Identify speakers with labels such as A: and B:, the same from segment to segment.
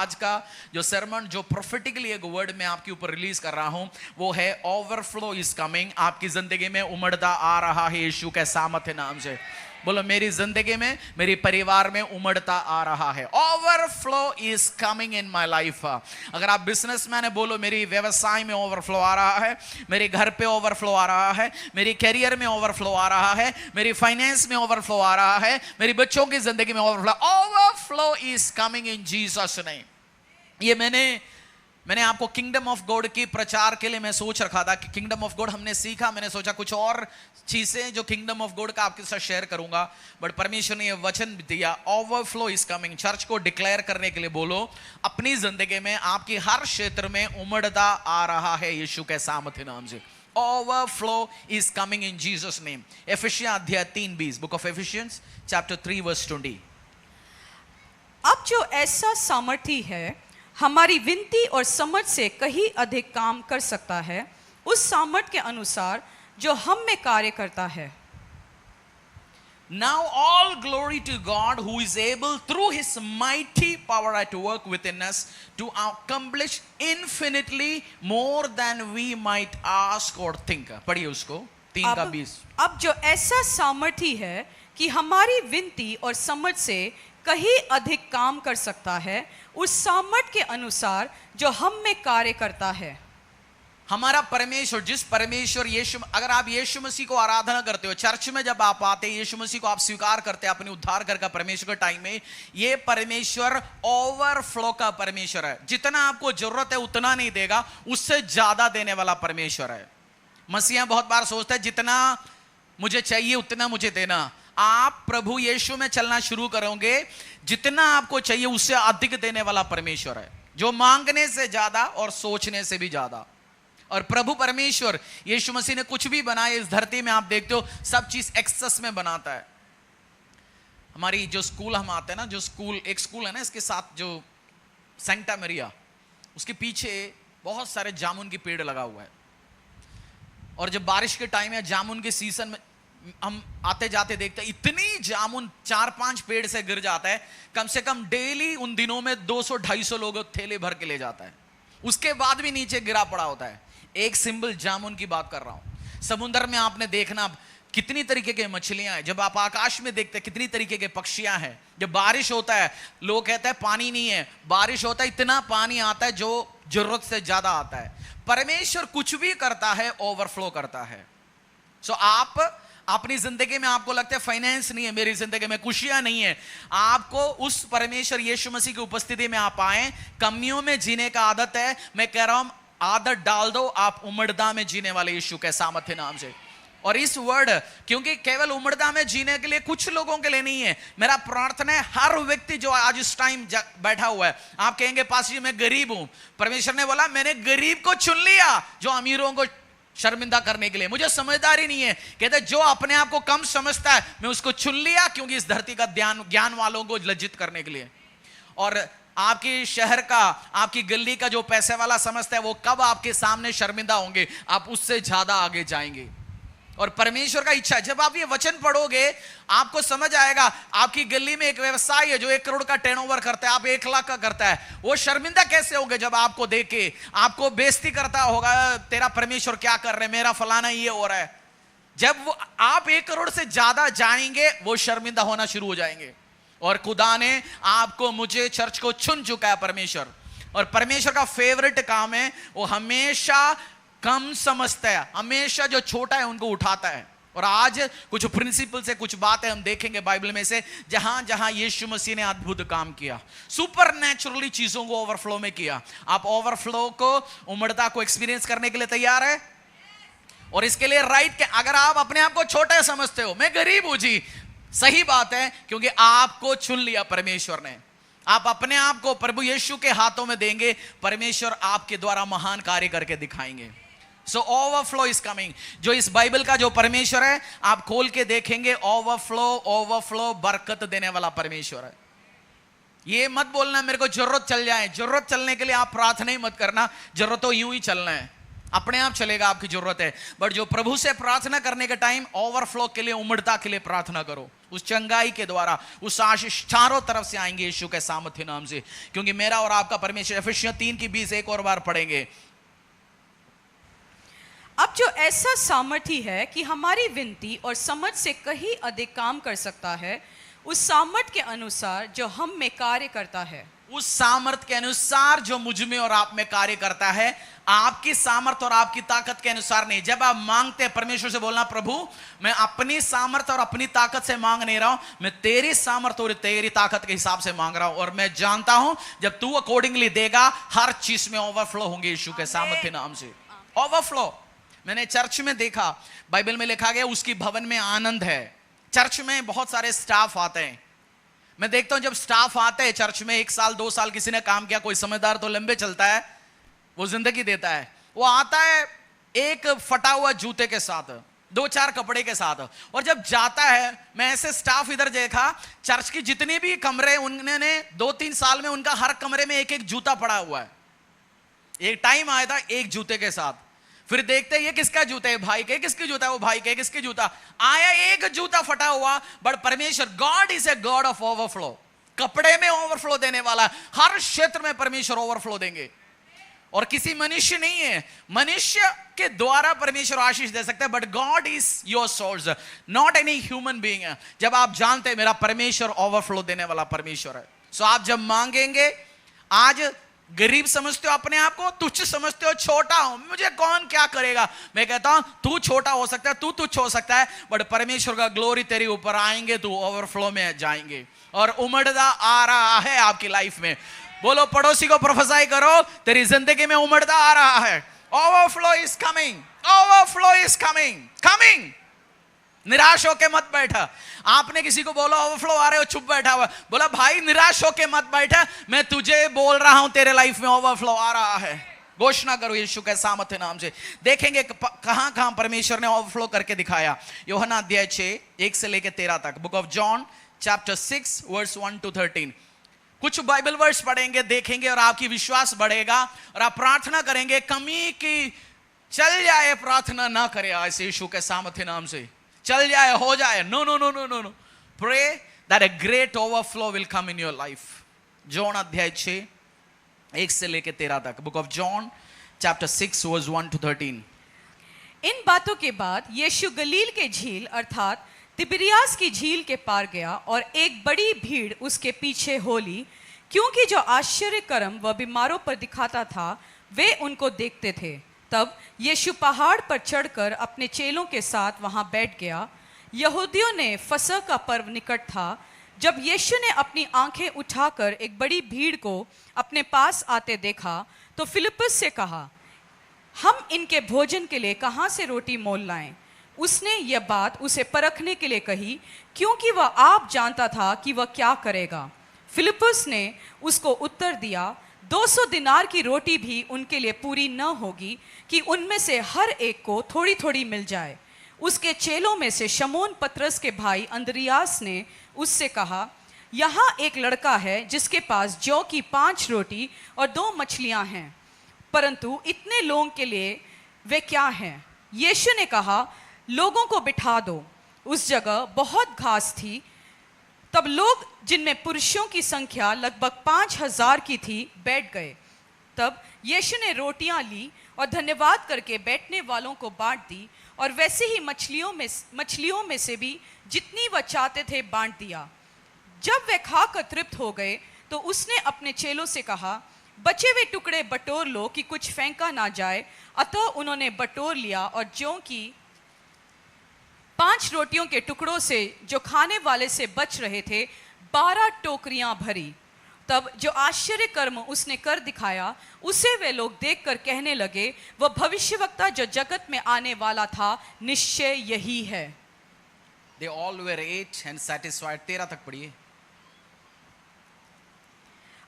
A: आज का जो सरमन, जो प्रोफेटिकली एक वर्ड में आपके ऊपर रिलीज कर रहा हूं, वो है ओवरफ्लो इज कमिंग। आपकी जिंदगी में उमड़ता आ रहा है यीशु के सामर्थ्य नाम से। बोलो, मेरी जिंदगी में, मेरी परिवार में उमड़ता आ रहा है। Overflow is coming in my life. अगर आप बिजनेसमैन है, बोलो मेरी व्यवसाय में ओवरफ्लो आ रहा है, मेरे घर पे ओवरफ्लो आ रहा है, मेरी कैरियर में ओवरफ्लो आ रहा है, मेरी फाइनेंस में ओवरफ्लो आ रहा है, मेरी बच्चों की जिंदगी में overflow is coming in Jesus name. ये मैंने आपको किंगडम ऑफ गॉड की प्रचार के लिए मैं सोच रखा था कि किंगडम ऑफ गॉड हमने सीखा, मैंने सोचा कुछ और चीजें जो किंगडम ऑफ गॉड का आपके साथ शेयर करूंगा, बट परमेश्वर ने ये वचन दिया, ओवरफ्लो इज कमिंग। चर्च को डिक्लेयर करने के लिए बोलो, अपनी जिंदगी में आपकी हर क्षेत्र में उमड़ता आ रहा है यीशु के सामर्थ्य नाम से। Overflow is coming in Jesus name. Ephesians अध्याय 3:20, book of Ephesians chapter 3 verse 20।
B: अब जो ऐसा सामर्थी है, हमारी विनती और समझ से कहीं अधिक काम कर सकता है, उस सामर्थ के अनुसार जो हम में कार्य करता है।
A: Now all glory to God who is able through his mighty power at work within us to accomplish infinitely more than we might ask or think। पढ़िए उसको 3:20।
B: अब जो ऐसा सामर्थी है कि हमारी विनती और समझ से कहीं अधिक काम कर सकता है, उस सामर्थ के अनुसार जो हम में कार्य करता है।
A: हमारा परमेश्वर, जिस परमेश्वर यीशु, अगर आप यीशु मसीह को आराधना करते हो, चर्च में जब आप आते हैं, यीशु मसीह को आप स्वीकार करते हैं अपने उद्धारकर्ता का परमेश्वर के टाइम में, ये परमेश्वर ओवरफ्लो का परमेश्वर है। जितना आपको जरूरत है उतना नहीं देगा, उससे ज्यादा देने वाला परमेश्वर है। मसीहा बहुत बार सोचता है जितना मुझे चाहिए उतना मुझे देना। आप प्रभु यीशु में चलना शुरू करोगे, जितना आपको चाहिए उससे अधिक देने वाला परमेश्वर है, जो मांगने से ज्यादा और सोचने से भी ज्यादा। और प्रभु परमेश्वर यीशु मसीह ने कुछ भी बनाया इस धरती में, आप देखते हो सब चीज एक्सेस में बनाता है। हमारी जो स्कूल हम आते हैं ना, जो स्कूल, एक स्कूल है ना, इसके साथ जो सेंटा मरिया, उसके पीछे बहुत सारे जामुन के पेड़ लगा हुआ है। और जब बारिश के टाइम है, जामुन के सीजन में हम आते जाते देखते हैं, इतनी जामुन 4-5 पेड़ से गिर जाता है। कम से कम डेली उन दिनों में 200-250 लोग थैले भर के ले जाता है, उसके बाद भी नीचे गिरा पड़ा होता है। एक सिंपल जामुन की बात कर रहा हूं। समुद्र में आपने देखना कितनी तरीके के मछलियां हैं, जब आप आकाश में देखते हैं कितनी तरीके के पक्षियां हैं। जब बारिश होता है, लोग कहते हैं पानी नहीं है, बारिश होता है इतना पानी आता है जो जरूरत से ज्यादा आता है। परमेश्वर कुछ भी करता है ओवरफ्लो करता है। सो आप अपनी जिंदगी में, आपको लगता है फाइनेंस नहीं है, मेरी जिंदगी में खुशियां नहीं है, आपको उस परमेश्वर यीशु मसीह की उपस्थिति में आप आए। कमियों में जीने का आदत है, मैं कह रहा हूं आदत डाल दो, आप उमड़दा में जीने वाले यीशु के सामर्थ्य नाम से। और इस वर्ड, क्योंकि केवल उमड़दा में जीने के लिए कुछ लोगों के लिए नहीं है, मेरा प्रार्थना है हर व्यक्ति जो आज इस टाइम बैठा हुआ है, आप कहेंगे पास जी मैं गरीब हूं, परमेश्वर ने बोला मैंने गरीब को चुन लिया जो अमीरों को शर्मिंदा करने के लिए। मुझे समझदारी नहीं है, कहते जो अपने आप को कम समझता है मैं उसको चुन लिया, क्योंकि इस धरती का ज्ञान वालों को लज्जित करने के लिए। और आपके शहर का, आपकी गली का जो पैसे वाला समझता है, वो कब आपके सामने शर्मिंदा होंगे, आप उससे ज्यादा आगे जाएंगे। और परमेश्वर का इच्छा है, जब आप ये वचन पढ़ोगे आपको समझ आएगा, आपकी गली में एक व्यवसाय है जो 1 करोड़ का टर्नओवर करता है, आप 1 लाख का करता है, वो शर्मिंदा कैसे होगे जब आपको देख के आपको बेइज्जती करता होगा, तेरा परमेश्वर क्या कर रहे, मेरा फलाना ये हो रहा है। जब वो आप 1 करोड़ से ज्यादा जाएंगे, वो शर्मिंदा होना शुरू हो जाएंगे। और खुदा ने आपको, मुझे, चर्च को चुन चुका है परमेश्वर। और परमेश्वर का फेवरेट काम है, वो हमेशा कम समझता है, हमेशा जो छोटा है उनको उठाता है। और आज कुछ प्रिंसिपल से कुछ बातें हम देखेंगे बाइबल में से, जहां जहां यीशु मसीह ने अद्भुत काम किया, सुपर नेचुरली चीजों को ओवरफ्लो में किया। आप ओवरफ्लो को, उमड़ता को एक्सपीरियंस करने के लिए तैयार है? और इसके लिए राइट, अगर आप अपने आप को छोटा समझते हो, मैं गरीब हूं जी, सही बात है, क्योंकि आपको चुन लिया परमेश्वर ने। आप अपने आप को प्रभु यीशु के हाथों में देंगे, परमेश्वर आपके द्वारा महान कार्य करके दिखाएंगे। सो ओवरफ्लो इज कमिंग। जो इस बाइबल का जो परमेश्वर है, आप खोल के देखेंगे, ओवरफ्लो बरकत देने वाला परमेश्वर है। ये मत बोलना मेरे को जरूरत चल जाए, जरूरत चलने के लिए आप प्रार्थना ही मत करना, जरूरत तो यूं ही चलना है। अपने आप चलेगा, आपकी जरूरत है। बट जो प्रभु से प्रार्थना करने के टाइम ओवरफ्लो के लिए, उमड़ता के लिए प्रार्थना करो। उस चंगाई के द्वारा उस आशीष चारों तरफ से आएंगे यीशु के सामर्थ्य नाम से, क्योंकि मेरा और आपका परमेश्वर। एफिसियों 3:20 एक और बार पढ़ेंगे।
B: अब जो ऐसा सामर्थी है कि हमारी विनती और समझ से कहीं अधिक काम कर सकता है, उस सामर्थ के अनुसार जो हम में कार्य करता है।
A: उस सामर्थ के अनुसार जो मुझ में और आप में कार्य करता है, आपकी सामर्थ और आपकी ताकत के अनुसार नहीं। जब आप मांगते हैं, परमेश्वर से बोलना, प्रभु मैं अपनी सामर्थ और अपनी ताकत से मांग नहीं रहा हूं, मैं तेरी सामर्थ और तेरी ताकत के हिसाब से मांग रहा हूं। और मैं जानता हूं जब तू अकॉर्डिंगली देगा, हर चीज में ओवरफ्लो होंगे यीशु के सामर्थ्य नाम से। ओवरफ्लो मैंने चर्च में देखा, बाइबल में लिखा गया उसकी भवन में आनंद है। चर्च में बहुत सारे स्टाफ आते हैं। मैं देखता हूं जब स्टाफ आते हैं चर्च में, 1 साल 2 साल किसी ने काम किया, कोई समझदार तो लंबे चलता है, वो जिंदगी देता है। वो आता है एक फटा हुआ जूते के साथ, 2-4 कपड़े के साथ, और जब जाता है, मैं ऐसे स्टाफ इधर देखा, चर्च की जितनी भी कमरे, उन्होंने 2-3 साल में उनका हर कमरे में एक जूता पड़ा हुआ है। एक टाइम आया था एक जूते के साथ, फिर देखते ये किसका जूता है, भाई के, किसकी जूता है, वो भाई के, किसकी जूता, आया एक जूता फटा हुआ। बट परमेश्वर, God is a god of overflow, कपड़े में ओवरफ्लो देने वाला। हर क्षेत्र में परमेश्वर ओवरफ्लो देंगे, और किसी मनुष्य नहीं है, मनुष्य के द्वारा परमेश्वर आशीष दे सकते हैं, but God is your source, not any human being. जब आप जानते हैं मेरा परमेश्वर ओवरफ्लो देने वाला परमेश्वर है, सो आप जब मांगेंगे, आज गरीब समझते हो अपने आप को, तुच्छ समझते हो, छोटा हूं, मुझे कौन क्या करेगा, मैं कहता हूं तू छोटा हो सकता है, तू तुच्छ हो सकता है, बट परमेश्वर का ग्लोरी तेरे ऊपर आएंगे, तू ओवरफ्लो में जाएंगे, और उमड़दा आ रहा है आपकी लाइफ में। बोलो, पड़ोसी को प्रोफेसाई करो, तेरी जिंदगी में उमड़दा आ रहा है। Overflow is coming, overflow is coming, coming. निराश होके मत बैठा। आपने किसी को बोला ओवरफ्लो आ रहे हो, चुप बैठा हुआ, बोला भाई निराश होके मत बैठा, मैं तुझे बोल रहा हूं तेरे लाइफ में ओवरफ्लो आ रहा है। घोषणा करो यीशु के सामर्थ्य नाम से। देखेंगे कहां कहां परमेश्वर ने ओवरफ्लो करके दिखाया। यूहन्ना अध्याय 6 1 से लेकर 13 तक, book of John chapter 6 verse 1 to 13। कुछ बाइबल वर्स पढ़ेंगे, देखेंगे, और आपकी विश्वास बढ़ेगा, और आप प्रार्थना करेंगे कमी की चल जाए, प्रार्थना ना करे आज यीशु के सामर्थ्य नाम से, चल जाए, हो जाए, no no no no no no, pray that a great overflow will come in your life. John अध्याय 6 1 से लेकर 13 तक, book of John chapter 6 verse 1 to 13।
B: इन बातों के बाद यीशु गलील के झील अर्थात तिबिरियास की झील के पार गया, और एक बड़ी भीड़ उसके पीछे हो ली, क्योंकि जो आश्चर्य कर्म वह बीमारों पर दिखाता था वे उनको देखते थे। तब यीशु पहाड़ पर चढ़कर अपने चेलों के साथ वहां बैठ गया। यहूदियों ने फसह का पर्व निकट था। जब यीशु ने अपनी आंखें उठाकर एक बड़ी भीड़ को अपने पास आते देखा, तो फिलिप्पुस से कहा, हम इनके भोजन के लिए कहां से रोटी मोल लाएं? उसने यह बात उसे परखने के लिए कही, क्योंकि वह आप जानता था कि वह क्या करेगा। फिलिप्पुस ने उसको उत्तर दिया, 200 दिनार की रोटी भी उनके लिए पूरी न होगी कि उनमें से हर एक को थोड़ी थोड़ी मिल जाए। उसके चेलों में से शमौन पतरस के भाई अंद्रियास ने उससे कहा, यहाँ एक लड़का है जिसके पास जौ की 5 रोटी और 2 मछलियां हैं, परंतु इतने लोगों के लिए वे क्या हैं? यीशु ने कहा, लोगों को बिठा दो। उस जगह बहुत घास थी। तब लोग, जिनमें पुरुषों की संख्या लगभग 5000 की थी, बैठ गए। तब यीशु ने रोटियां ली और धन्यवाद करके बैठने वालों को बांट दी, और वैसे ही मछलियों में से भी जितनी वह चाहते थे बांट दिया। जब वे खाकर तृप्त हो गए, तो उसने अपने चेलों से कहा, बचे हुए टुकड़े बटोर लो कि कुछ फेंका ना जाए। अतः उन्होंने बटोर लिया, और ज्यों की 5 रोटियों के टुकड़ों से जो खाने वाले से बच रहे थे, 12 टोकरियां भरी। तब जो आश्चर्य कर्म उसने कर दिखाया, उसे वे लोग देखकर कहने लगे, वह भविष्यवक्ता जो जगत में आने वाला था, निश्चय यही है।
A: They all were ate and satisfied। 13 तक पढ़िए।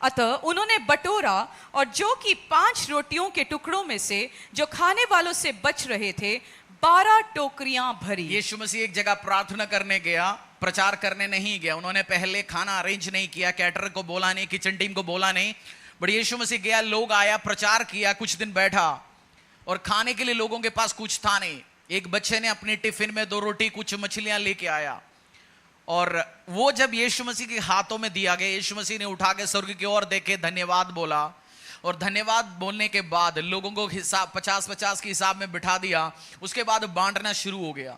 B: अतः उन्होंने बटोरा, और जो कि 5 रोटियों के टुकड़ों में से जो खाने वालों से बच रहे थे, 12 टोकरियां भरी।
A: यीशु मसीह एक जगह प्रार्थना करने गया, प्रचार करने नहीं गया। उन्होंने पहले खाना अरेंज नहीं किया, कैटरर को बोला नहीं, किचन टीम को बोला नहीं, बट यीशु मसीह गया, लोग आया, प्रचार किया, कुछ दिन बैठा, और खाने के लिए लोगों के पास कुछ था नहीं। एक बच्चे ने अपने टिफिन में 2 रोटी कुछ मछलियां लेके आया, और वो जब यीशु मसीह के हाथों में दिया गया, यीशु मसीह ने उठा के स्वर्ग की ओर देखे, धन्यवाद बोला, और धन्यवाद बोलने के बाद लोगों को हिसाब 50-50 के हिसाब में बिठा दिया। उसके बाद बांटना शुरू हो गया,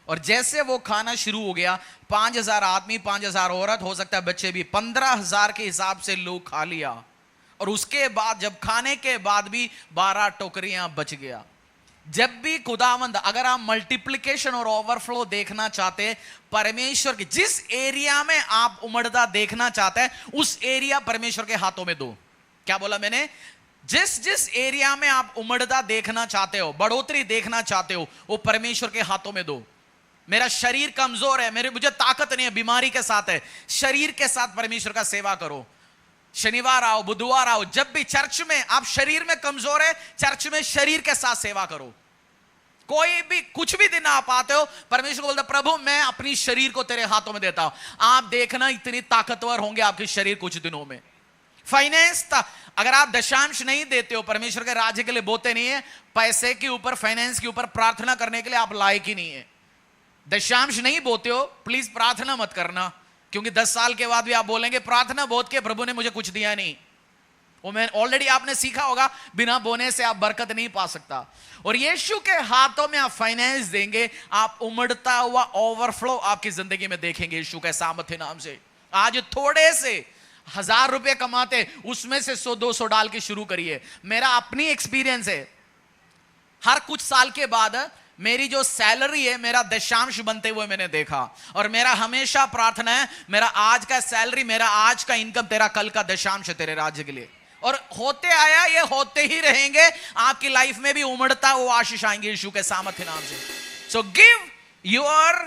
A: और जैसे वो खाना शुरू हो गया, 5000 आदमी, 5000 औरत, हो सकता है बच्चे भी, 15000 के हिसाब से लोग खा लिया। और उसके बाद जब खाने के बाद भी 12 टोकरियां बच गया। जब भी खुदावंद, अगर आप मल्टीप्लिकेशन और ओवरफ्लो देखना चाहते, परमेश्वर के जिस एरिया में आप उमड़ता देखना चाहते हैं, उस एरिया परमेश्वर के हाथों में दो। क्या बोला मैंने? जिस एरिया में आप उमड़ता देखना चाहते हो, बढ़ोतरी देखना चाहते हो, वो परमेश्वर के हाथों में दो। मेरा शरीर कमजोर है, मुझे ताकत नहीं है, बीमारी के साथ है, शरीर के साथ परमेश्वर का सेवा करो। शनिवार आओ, बुधवार आओ, जब भी चर्च में आप शरीर में कमजोर है, चर्च में शरीर के साथ सेवा करो। कोई भी कुछ भी दिन आप आते हो, परमेश्वर बोलता, प्रभु मैं अपनी शरीर को तेरे हाथों में देता हूं। आप देखना इतनी ताकतवर होंगे आपके शरीर कुछ दिनों में। फाइनेंस, अगर आप दशांश नहीं देते हो, परमेश्वर के राज्य के लिए बोते नहीं है, पैसे के ऊपर, फाइनेंस के ऊपर प्रार्थना करने के लिए आप लायक ही नहीं है। दशांश नहीं बोते हो, प्लीज प्रार्थना मत करना, क्योंकि 10 साल के बाद भी आप बोलेंगे प्रार्थना बोध के प्रभु ने मुझे कुछ दिया नहीं। वो मैं ऑलरेडी आपने सीखा होगा, बिना बोने से आप बरकत नहीं पा सकता। और यीशु के हाथों में आप फाइनेंस देंगे, आप उमड़ता हुआ ओवरफ्लो आपकी जिंदगी में देखेंगे यीशु के सामर्थ्य नाम से। आज थोड़े से 1000 रुपए कमाते, उसमें से 100-200 डाल के शुरू करिए। मेरा अपनी एक्सपीरियंस है, हर कुछ साल के बाद मेरी जो सैलरी है, मेरा दशांश बनते हुए मैंने देखा। और मेरा हमेशा प्रार्थना है, मेरा आज का सैलरी, मेरा आज का इनकम तेरा कल का दशांश है तेरे राज्य के लिए। और होते आया, ये होते ही रहेंगे। आपकी लाइफ में भी उमड़ता वो आशीष आएंगे यीशु के सामर्थ्य नाम से। सो गिव योर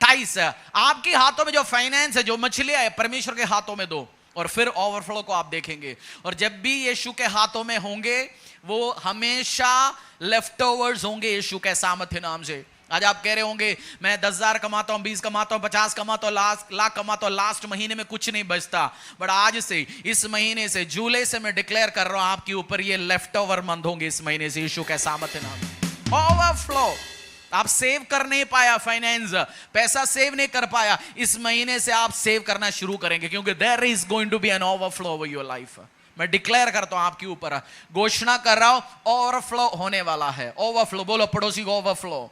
A: टाइस, आपके हाथों में जो फाइनेंस है, जो मछलियां है, परमेश्वर के हाथों में दो, और फिर ओवरफ्लो को आप देखेंगे। और जब भी यीशु के हाथों में होंगे, वो हमेशा लेफ्ट ओवर्स होंगे यीशु के सामर्थ्य नाम से। आज आप कह रहे होंगे मैं 10,000 कमाता हूं, 20 कमाता हूं, 50 कमाता हूं, लाख कमाता हूं, लास्ट महीने में कुछ नहीं बचता। बट आज से, इस महीने से, जुलाई से मैं डिक्लेयर कर रहा हूं, आपके ऊपर ये लेफ्ट ओवर मंद होंगे इस महीने से यीशु के सामर्थ्य नाम से। ओवरफ्लो, आप सेव कर नहीं पाया, फाइनेंस, पैसा सेव नहीं कर पाया, इस महीने से आप सेव करना शुरू करेंगे, क्योंकि there is going to be an overflow over your life. मैं डिक्लेयर करता हूं आपके ऊपर, घोषणा कर रहा हूं, ओवरफ्लो होने वाला है। ओवरफ्लो, बोलो पड़ोसी को, ओवरफ्लो,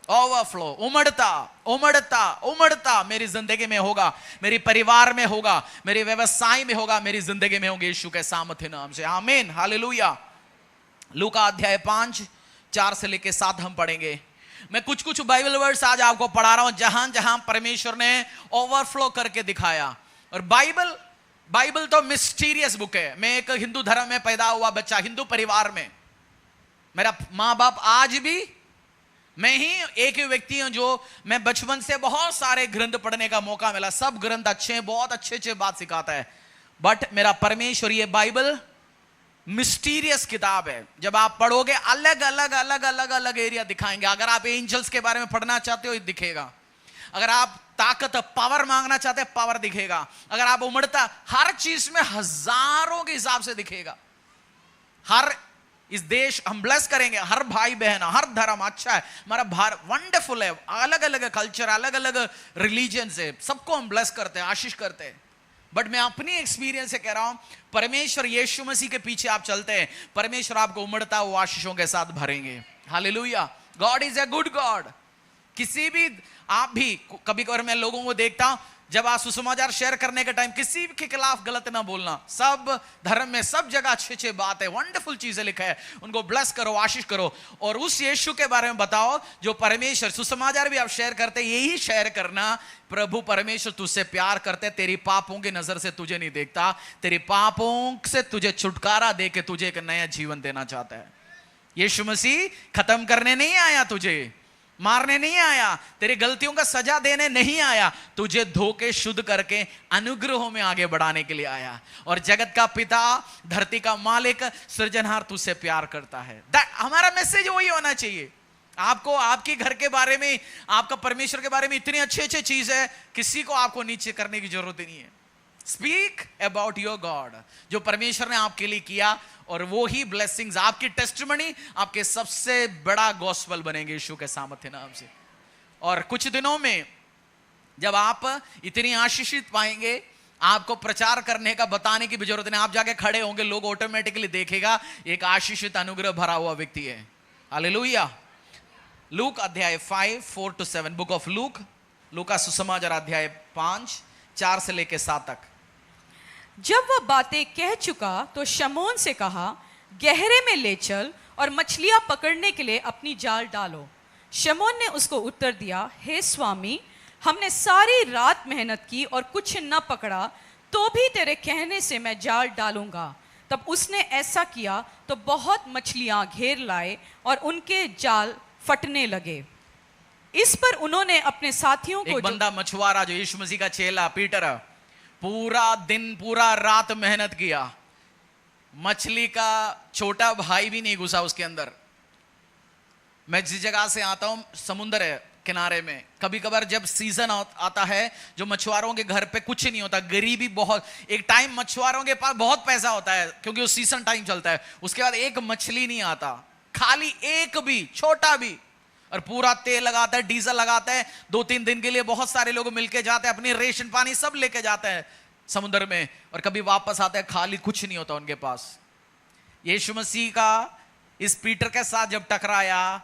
A: ओवरफ्लो, उमड़ता उमड़ता उमड़ता मेरी जिंदगी में होगा, मेरी परिवार में होगा, मेरे व्यवसाय में होगा, मेरी जिंदगी में होंगे यीशु के सामर्थ्य नाम से। आमीन, हालेलुया। लूका अध्याय 5:4 से लेके 7 हम पढ़ेंगे। मैं कुछ बाइबल वर्ड्स आज आपको पढ़ा रहा हूं, जहां जहां परमेश्वर ने ओवरफ्लो करके दिखाया। और बाइबल तो मिस्टीरियस बुक है। मैं एक हिंदू धर्म में पैदा हुआ बच्चा, हिंदू परिवार में, मेरा माँ बाप आज भी, मैं ही एक ही व्यक्ति हूं जो, मैं बचपन से बहुत सारे ग्रंथ पढ़ने का मौका मिला। सब ग्रंथ अच्छे हैं, बहुत अच्छे बात सिखाता है। बट मेरा परमेश्वर, ये बाइबल मिस्टीरियस किताब है। जब आप पढ़ोगे, अलग अलग एरिया दिखाएंगे। अगर आप एंजल्स के बारे में पढ़ना चाहते हो, दिखेगा। अगर आप ताकत, पावर मांगना चाहते हैं, पावर दिखेगा। अगर आप उमड़ता, हर चीज में हजारों के हिसाब से दिखेगा। हर इस देश हम ब्लेस करेंगे, हर भाई बहन, हर धर्म अच्छा है, हमारा भारत वंडरफुल है। अलग अलग कल्चर, अलग अलग रिलीजन है, सबको हम ब्लेस करते हैं, आशीष करते हैं। बट मैं अपनी एक्सपीरियंस से कह रहा हूं, परमेश्वर यीशु मसीह के पीछे आप चलते हैं, परमेश्वर आपको उमड़ता हुआ आशीषों के साथ भरेंगे। Hallelujah. God is a good God. किसी भी, आप भी कभी कभार मैं लोगों को देखता हूं, जब आप सुसमाचार शेयर करने के टाइम किसी के खिलाफ गलत ना बोलना। सब धर्म में, सब जगह अच्छे बात है, वंडरफुल चीजें लिखा है, उनको ब्लेस करो, आशीष करो, और उस यीशु के बारे में बताओ जो परमेश्वर, सुसमाचार भी आप शेयर करते, यही शेयर करना, प्रभु परमेश्वर तुझसे प्यार करते, तेरी पापों की नजर से तुझे नहीं देखता, तेरे पापों से तुझे छुटकारा दे के तुझे एक नया जीवन देना चाहता है। यीशु मसीह खत्म करने नहीं आया, तुझे मारने नहीं आया, तेरी गलतियों का सजा देने नहीं आया, तुझे धोके शुद्ध करके अनुग्रहों में आगे बढ़ाने के लिए आया। और जगत का पिता, धरती का मालिक, सृजनहार तुझसे प्यार करता है। हमारा मैसेज वही होना चाहिए। आपको आपके घर के बारे में, आपका परमेश्वर के बारे में इतनी अच्छी चीज है, किसी को आपको नीचे करने की जरूरत ही नहीं है। स्पीक अबाउट योर गॉड, जो परमेश्वर ने आपके लिए किया, और वो ही ब्लेसिंग्स आपकी टेस्टिमनी आपके सबसे बड़ा गॉस्पेल बनेंगे यीशु के सामर्थ्य नाम से। और कुछ दिनों में जब आप इतनी आशीषित पाएंगे, आपको प्रचार करने का बताने की भी जरूरत नहीं, आप जाके खड़े होंगे, लोग ऑटोमेटिकली देखेगा एक आशीषित अनुग्रह भरा हुआ व्यक्ति है। हालेलुया। लूक अध्याय 5:4-7, बुक ऑफ लूक, लूका सुसमाचार अध्याय 5:4 से लेके 7 तक।
B: जब वह बातें कह चुका तो शमौन से कहा, गहरे में ले चल और मछलियां पकड़ने के लिए अपनी जाल डालो। शमौन ने उसको उत्तर दिया, हे स्वामी, हमने सारी रात मेहनत की और कुछ न पकड़ा, तो भी तेरे कहने से मैं जाल डालूंगा। तब उसने ऐसा किया तो बहुत मछलियां घेर लाए और उनके जाल फटने लगे। इस पर उन्होंने अपने साथियों को,
A: एक बंदा मछुआरा जो यीशु मसीह का चेला पीटर, पूरा दिन पूरा रात मेहनत किया, मछली का छोटा भाई भी नहीं घुसा उसके अंदर। मैं जिस जगह से आता हूं समुद्र है किनारे में, कभी कभार जब सीजन आता है जो मछुआरों के घर पे कुछ नहीं होता, गरीबी बहुत, एक टाइम मछुआरों के पास बहुत पैसा होता है क्योंकि वो सीजन टाइम चलता है, उसके बाद एक मछली नहीं आता, खाली एक भी छोटा भी, और पूरा तेल लगाता है, डीजल लगाता है, 2-3 दिन के लिए बहुत सारे लोग मिलके जाते हैं, अपनी रेशन पानी सब लेके जाते हैं समुद्र में, और कभी वापस आते हैं खाली, कुछ नहीं होता उनके पास। यीशु मसीह का इस पीटर के साथ जब टकराया,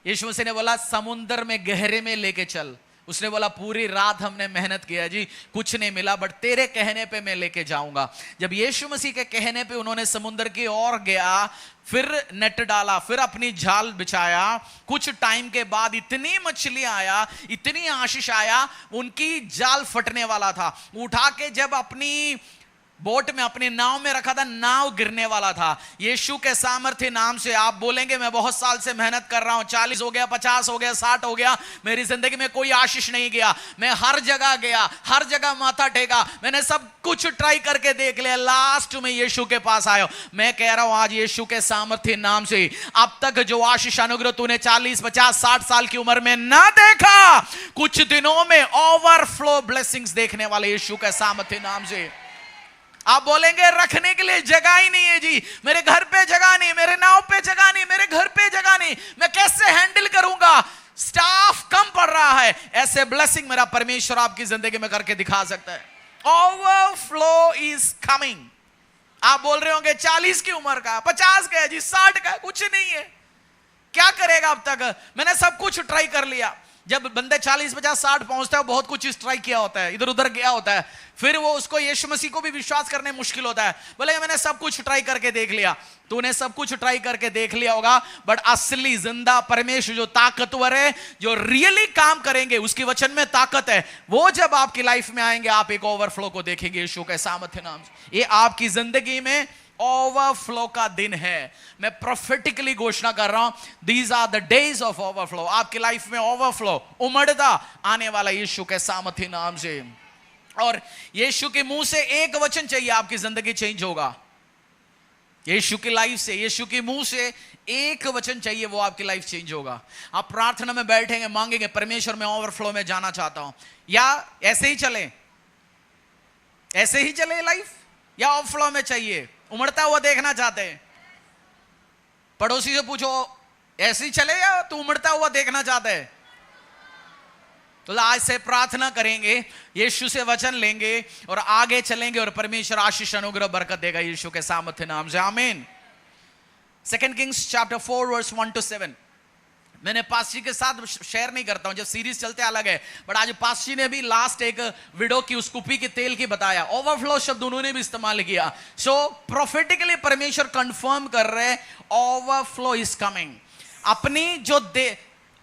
A: यीशु मसीह ने बोला समुद्र में गहरे में लेके चल। उसने बोला पूरी रात हमने मेहनत किया जी, कुछ नहीं मिला, बट तेरे कहने पे मैं लेके जाऊंगा। जब यीशु मसीह के कहने पे उन्होंने समुद्र की ओर गया, फिर नेट डाला, फिर अपनी जाल बिछाया, कुछ टाइम के बाद इतनी मछली आया, इतनी आशीष आया, उनकी जाल फटने वाला था। उठा के जब अपनी बोट में, अपने नाव में रखा था, नाव गिरने वाला था। यीशु के सामर्थ्य नाम से आप बोलेंगे मैं बहुत साल से मेहनत कर रहा हूं, 40 हो गया, 50 हो गया, 60 हो गया, मेरी जिंदगी में कोई आशीष नहीं गया, मैं हर जगह गया, हर जगह माथा टेका, मैंने सब कुछ ट्राई करके देख लिया, लास्ट में यीशु के पास आया। मैं कह रहा हूं आज यीशु के सामर्थ्य नाम से, अब तक जो आशीष अनुग्रह तूने 40, 50, 60 साल की उम्र में ना देखा, कुछ दिनों में ओवरफ्लो ब्लेसिंग्स देखने वाले यीशु के सामर्थ्य नाम से। आप बोलेंगे रखने के लिए जगह ही नहीं है जी, मेरे घर पे जगह नहीं, मेरे नाव पे जगह नहीं, मेरे घर पे जगह नहीं, मैं कैसे हैंडल करूंगा, स्टाफ कम पड़ रहा है। ऐसे ब्लेसिंग मेरा परमेश्वर आपकी जिंदगी में करके दिखा सकता है। Overflow is coming. आप बोल रहे होंगे 40 की उम्र का, 50 का है जी, 60 का, कुछ नहीं है, क्या करेगा अब तक, मैंने सब कुछ ट्राई कर लिया। जब बंदे 40, 50, 60 पहुंचता है, बहुत कुछ ट्राई किया होता है, इधर उधर गया होता है, फिर वो उसको यीशु मसीह को भी विश्वास करने मुश्किल होता है। बोले मैंने सब कुछ ट्राई करके देख लिया, तूने सब कुछ ट्राई करके देख लिया होगा, बट असली जिंदा परमेश्वर जो ताकतवर है, जो रियली काम करेंगे, उसकी वचन में ताकत है, वो जब आपकी लाइफ में आएंगे, आप एक ओवरफ्लो को देखेंगे यीशु के सामर्थ्य नाम से। ये आपकी जिंदगी में ओवरफ्लो का दिन है। मैं प्रोफेटिकली घोषणा कर रहा हूं, these are the days of overflow. आपकी लाइफ में ओवरफ्लो उमड़ता आने वाला यीशु के सामर्थ्य नाम से। और यीशु के मुंह से एक वचन चाहिए, आपकी जिंदगी चेंज होगा। यीशु की लाइफ से, यीशु के मुंह से एक वचन चाहिए, वो आपकी लाइफ चेंज होगा। आप प्रार्थना में बैठेंगे, मांगेंगे परमेश्वर मैं ओवरफ्लो में जाना चाहता हूं, या ऐसे ही चले, ऐसे ही चले लाइफ, या ओवरफ्लो में चाहिए, उमड़ता हुआ देखना चाहते हैं। पड़ोसी से पूछो ऐसे ही चले या तू उमड़ता हुआ देखना चाहते हैं। तो आज से प्रार्थना करेंगे, यीशु से वचन लेंगे और आगे चलेंगे, और परमेश्वर आशीष अनुग्रह बरकत देगा यीशु के सामर्थ्य नाम से, आमीन। 2 Kings chapter 4 verse 1-7। मैंने पास्टर के साथ शेयर नहीं करता हूं, जब सीरीज चलते अलग है, बट आज पास्टर ने भी लास्ट एक विडो की उस कुपी के तेल की बताया, ओवरफ्लो शब्द उन्होंने भी इस्तेमाल किया। सो प्रोफेटिकली परमेश्वर कंफर्म कर रहे ओवरफ्लो इज कमिंग। अपनी जो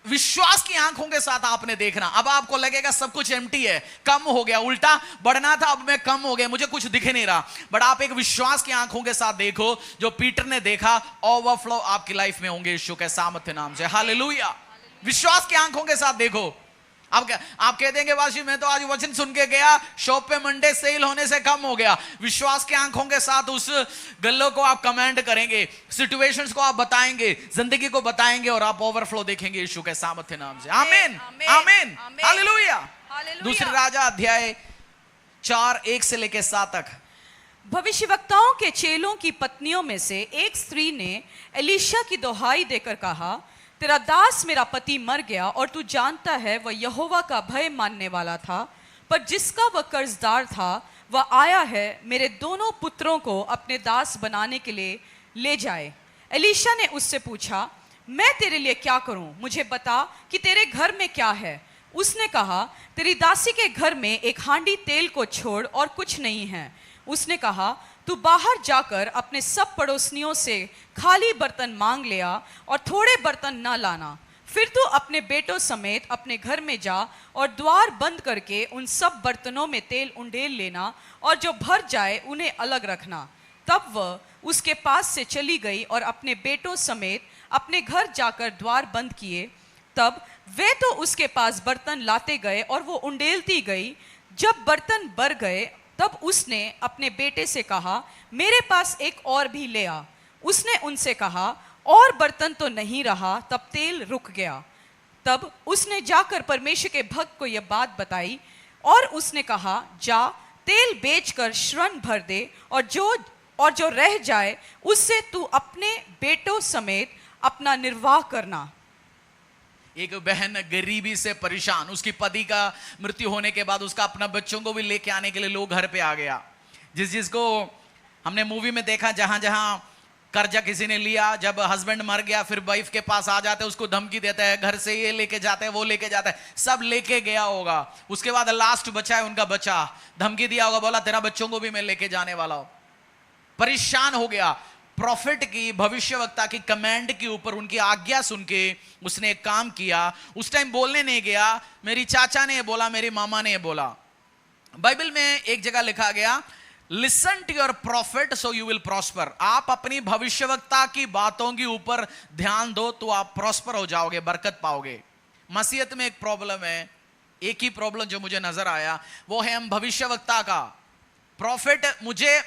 A: विश्वास की आंखों के साथ आपने देखना। अब आपको लगेगा सब कुछ एम्प्टी है, कम हो गया, उल्टा बढ़ना था, अब मैं कम हो गया, मुझे कुछ दिख नहीं रहा, बट आप एक विश्वास की आंखों के साथ देखो, जो पीटर ने देखा, ओवरफ्लो आपकी लाइफ में होंगे यीशु के सामर्थ्य नाम से, हालेलुया। विश्वास की आंखों के साथ देखो। आप कह देंगे वाशी मैं तो आज वचन सुन के गया, शॉप पे मंडे सेल होने से कम हो गया। विश्वास की आंखों के साथ उस गल्लों को आप कमेंट करेंगे, सिचुएशंस को आप बताएंगे, जिंदगी को बताएंगे, और आप ओवरफ्लो देखेंगे यीशु के सामर्थ्य नाम से, आमीन, आमीन, हालेलुया। दूसरी राजा अध्याय 4:1 से लेके 7 तक।
B: भविष्यवक्ताओं के चेलों की पत्नियों में से एक स्त्री ने एलीशा की दोहाई देकर कहा, तेरा दास मेरा पति मर गया और तू जानता है वह यहोवा का भय मानने वाला था, पर जिसका वह कर्जदार था वह आया है, मेरे दोनों पुत्रों को अपने दास बनाने के लिए ले जाए। एलीशा ने उससे पूछा, मैं तेरे लिए क्या करूं? मुझे बता कि तेरे घर में क्या है। उसने कहा, तेरी दासी के घर में एक हांडी तेल को छोड़ और कुछ नहीं है। उसने कहा, तू बाहर जाकर अपने सब पड़ोसियों से खाली बर्तन मांग ले आ और थोड़े बर्तन न लाना। फिर तू अपने बेटों समेत अपने घर में जा और द्वार बंद करके उन सब बर्तनों में तेल उंडेल लेना और जो भर जाए उन्हें अलग रखना। तब वह उसके पास से चली गई और अपने बेटों समेत अपने घर जाकर द्वार बंद किए। तब वे तो उसके पास बर्तन लाते गए और वो उंडेलती गई। जब बर्तन भर गए तब उसने अपने बेटे से कहा, मेरे पास एक और भी ले आ। उसने उनसे कहा, और बर्तन तो नहीं रहा। तब तेल रुक गया। तब उसने जाकर परमेश्वर के भक्त को यह बात बताई और उसने कहा, जा तेल बेचकर श्रण भर दे और जो रह जाए उससे तू अपने बेटों समेत अपना निर्वाह करना।
A: एक बहन गरीबी से परेशान, उसकी पति का मृत्यु होने के बाद उसका अपना बच्चों को भी लेके आने के लिए लोग घर पे आ गया। जिसको हमने मूवी में देखा, जहां जहां कर्जा किसी ने लिया, जब हस्बैंड मर गया फिर वाइफ के पास आ जाते हैं, उसको धमकी देता है, घर से ये लेके जाते हैं, वो लेके जाता है, सब लेके गया होगा। उसके बाद लास्ट बचा है उनका बच्चा, धमकी दिया होगा, बोला तेरा बच्चों को भी मैं लेके जाने वाला हूं। परेशान हो गया। प्रॉफिट की, भविष्यवक्ता की कमांड के ऊपर, उनकी आज्ञा सुन के उसने एक काम किया। उस टाइम बोलने नहीं गया, मेरी चाचा ने बोला, मेरी मामा ने बोला। बाइबल में एक जगह लिखा गया, listen to your prophet so you will prosper. आप अपनी भविष्यवक्ता की बातों के ऊपर ध्यान दो तो आप प्रॉस्पर हो जाओगे, बरकत पाओगे। मसीहत में एक प्रॉब्लम है, एक ही प्रॉब्लम जो मुझे नजर आया, वो है हम भविष्यवक्ता का प्रॉफिट।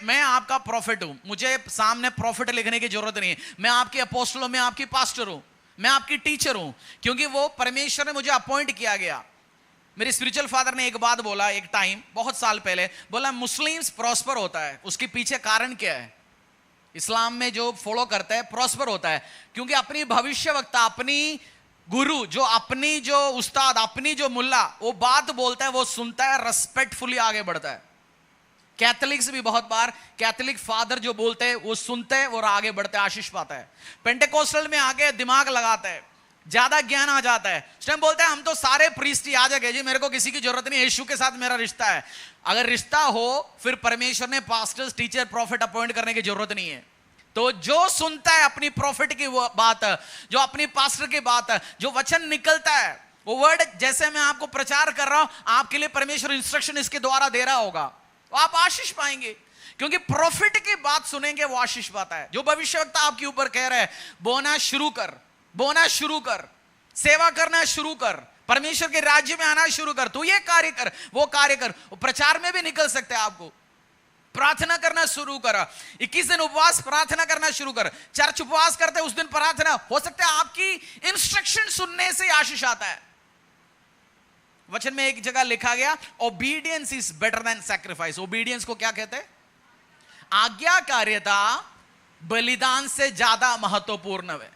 A: मैं आपका प्रॉफिट हूं, मुझे सामने प्रॉफिट लिखने की जरूरत नहीं है। मैं आपके अपोस्टल हूं, मैं आपकी पास्टर हूं, मैं आपकी टीचर हूं, क्योंकि वो परमेश्वर ने मुझे अपॉइंट किया गया। मेरे स्पिरिचुअल फादर ने एक बात बोला एक टाइम, बहुत साल पहले, बोला मुस्लिम्स प्रॉस्पर होता है, उसके पीछे कारण क्या है? इस्लाम में जो फॉलो करता है प्रॉस्पर होता है क्योंकि अपनी भविष्यवक्ता, अपनी गुरु, जो उस्ताद, अपनी जो मुल्ला वो बात बोलता है, वो सुनता है, रेस्पेक्टफुली आगे बढ़ता है। कैथोलिक्स भी बहुत बार कैथोलिक फादर जो बोलते हैं वो सुनते हैं और आगे बढ़ते हैं, आशीष पाता है। पेंटेकोस्टल में आगे दिमाग लगाता है, ज्यादा ज्ञान आ जाता है, उस टाइम बोलता है हम तो सारे प्रीस्ट ही आ जाएंगे जी, मेरे को किसी की जरूरत नहीं, यीशु के साथ मेरा रिश्ता है। अगर रिश्ता हो फिर परमेश्वर ने पास्टर्स, टीचर, प्रॉफिट अपॉइंट करने की जरूरत नहीं है। तो जो सुनता है अपनी प्रॉफिट की बात, जो अपनी पास्टर की बात, जो वचन निकलता है, वो वर्ड जैसे मैं आपको प्रचार कर रहा हूं, आपके लिए परमेश्वर इंस्ट्रक्शन इसके द्वारा दे रहा होगा, आप आशीष पाएंगे। क्योंकि प्रॉफिट की बात सुनेंगे वो आशीष पाता है। जो भविष्यवक्ता आपके ऊपर कह रहे हैं, बोना शुरू कर, बोना शुरू कर, सेवा करना शुरू कर, परमेश्वर के राज्य में आना शुरू कर, तू ये कार्य कर, वो कार्य कर, वो प्रचार में भी निकल सकते हैं। आपको प्रार्थना करना शुरू कर, 21 दिन उपवास प्रार्थना करना शुरू कर, चर्च उपवास करते उस दिन प्रार्थना, हो सकता है आपकी इंस्ट्रक्शन सुनने से आशीष आता है। वचन में एक जगह लिखा गया, obedience is better than sacrifice. Obedience को क्या कहते हैं? आज्ञाकार्यता बलिदान से ज्यादा महत्वपूर्ण है।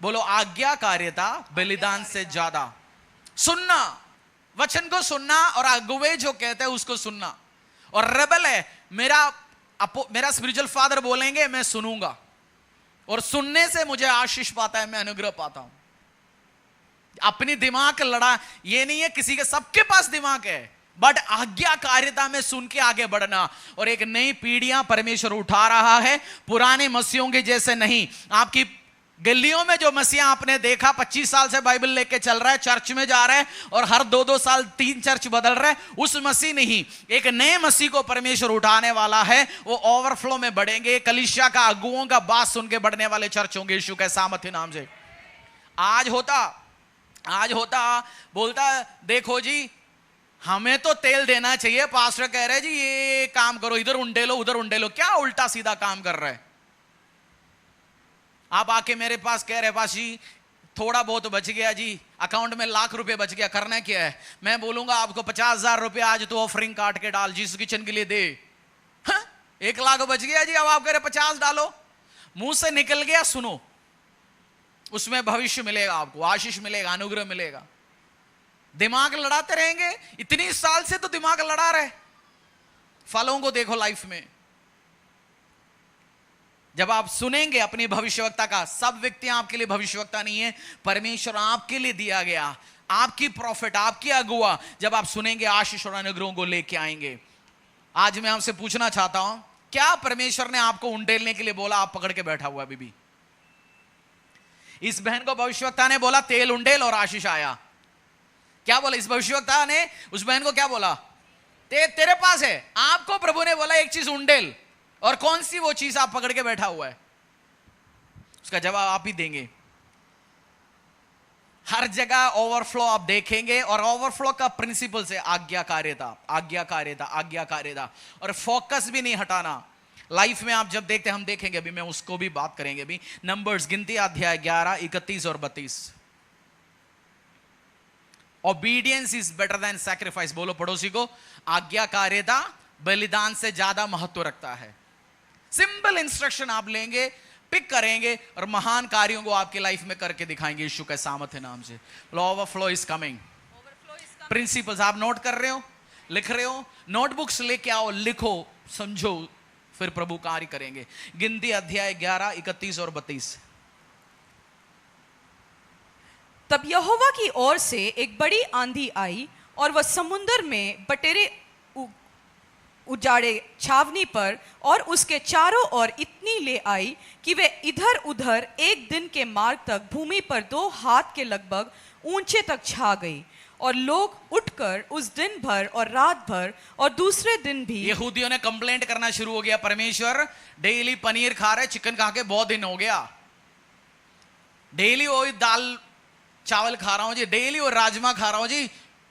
A: बोलो, आज्ञाकार्यता बलिदान से ज्यादा। सुनना, वचन को सुनना, और अगुवे जो कहते हैं उसको सुनना। और रेबल है, मेरा स्पिरिचुअल फादर बोलेंगे मैं सुनूंगा, और सुनने से मुझे आशीष पाता है, मैं अनुग्रह पाता हूं। अपनी दिमाग लड़ा, ये नहीं है किसी के, सबके पास दिमाग है, बट आज्ञाकारिता में सुन के आगे बढ़ना। और एक नई पीढ़ियां परमेश्वर उठा रहा है, पुराने मसीहों के जैसे नहीं। आपकी गलियों में जो मसीहा आपने देखा, 25 साल से बाइबल लेके चल रहा है, चर्च में जा रहा है और हर 2-2 साल 3 चर्च बदल रहा है, उस मसीह नहीं, एक नए मसीह को परमेश्वर उठाने वाला है। वो ओवरफ्लो में बढ़ेंगे, कलीसिया का, अगुओं का बात सुन के बढ़ने वाले चर्च होंगे यीशु के सामर्थ्य नाम से। आज होता बोलता, देखो जी हमें तो तेल देना चाहिए, पास्टर कह रहे जी ये काम करो, इधर उंडेलो उधर उंडेलो, क्या उल्टा सीधा काम कर रहे हैं। आप आके मेरे पास कह रहे पास जी थोड़ा बहुत बच गया जी, अकाउंट में ₹1,00,000 बच गया, करना क्या है? मैं बोलूंगा आपको 50,000 रुपया आज तो ऑफरिंग काट के डाल, जीसस किचन के लिए दे। 1,00,000 बच गया जी, अब आप कह रहे 50 डालो। मुंह से निकल गया, सुनो, उसमें भविष्य मिलेगा आपको, आशीष मिलेगा, अनुग्रह मिलेगा। दिमाग लड़ाते रहेंगे, इतनी साल से तो दिमाग लड़ा रहे, फलों को देखो लाइफ में। जब आप सुनेंगे अपनी भविष्यवक्ता का, सब व्यक्ति आपके लिए भविष्यवक्ता नहीं है, परमेश्वर आपके लिए दिया गया, आपकी प्रॉफिट, आपकी अगुआ, जब आप सुनेंगे आशीष और अनुग्रहों को लेके आएंगे। आज मैं आपसे पूछना चाहता हूं, क्या परमेश्वर ने आपको उंडेलने के लिए बोला, आप पकड़ के बैठा हुआ? बीबी, इस बहन को भविष्यवक्ता ने बोला तेल उंडेल और आशीष आया। क्या बोला इस भविष्यवक्ता ने? उस बहन को क्या बोला? तेरे पास है। आपको प्रभु ने बोला एक चीज उंडेल, और कौन सी वो चीज आप पकड़ के बैठा हुआ है? उसका जवाब आप ही देंगे। हर जगह ओवरफ्लो आप देखेंगे, और ओवरफ्लो का प्रिंसिपल से आज्ञाकार्यता, आज्ञाकार्यता, आज्ञाकार्यता, और फोकस भी नहीं हटाना। लाइफ में आप जब देखते हैं, हम देखेंगे अभी, मैं उसको भी बात करेंगे अभी। नंबर्स, गिनती अध्याय 11, 31 और 32। Obedience is better than sacrifice. बोलो पड़ोसी को, आज्ञाकार्यता बलिदान से ज्यादा महत्व रखता है। सिंपल इंस्ट्रक्शन आप लेंगे, पिक करेंगे, और महान कार्यों को आपकी लाइफ में करके दिखाएंगे यीशु के सामर्थ्य नाम से। Overflow is coming. प्रिंसिपल्स आप नोट कर रहे हो, लिख रहे हो? नोटबुक्स लेके आओ, लिखो, समझो, फिर प्रभु कार्य करेंगे। गिनती अध्याय 11, 31 और 32।
B: तब यहोवा की ओर से एक बड़ी आंधी आई, और वह समुद्र में बटेरे उजाड़े छावनी पर और उसके चारों ओर इतनी ले आई कि वे इधर उधर एक दिन के मार्ग तक भूमि पर 2 हाथ के लगभग ऊंचे तक छा गई। और लोग उठकर उस दिन भर और रात भर और दूसरे दिन भी,
A: यहूदियों ने कंप्लेंट करना शुरू हो गया, परमेश्वर डेली पनीर खा रहे, चिकन खा के बहुत दिन हो गया, डेली वही दाल चावल खा रहा हूं जी, डेली वो राजमा खा रहा हूं जी,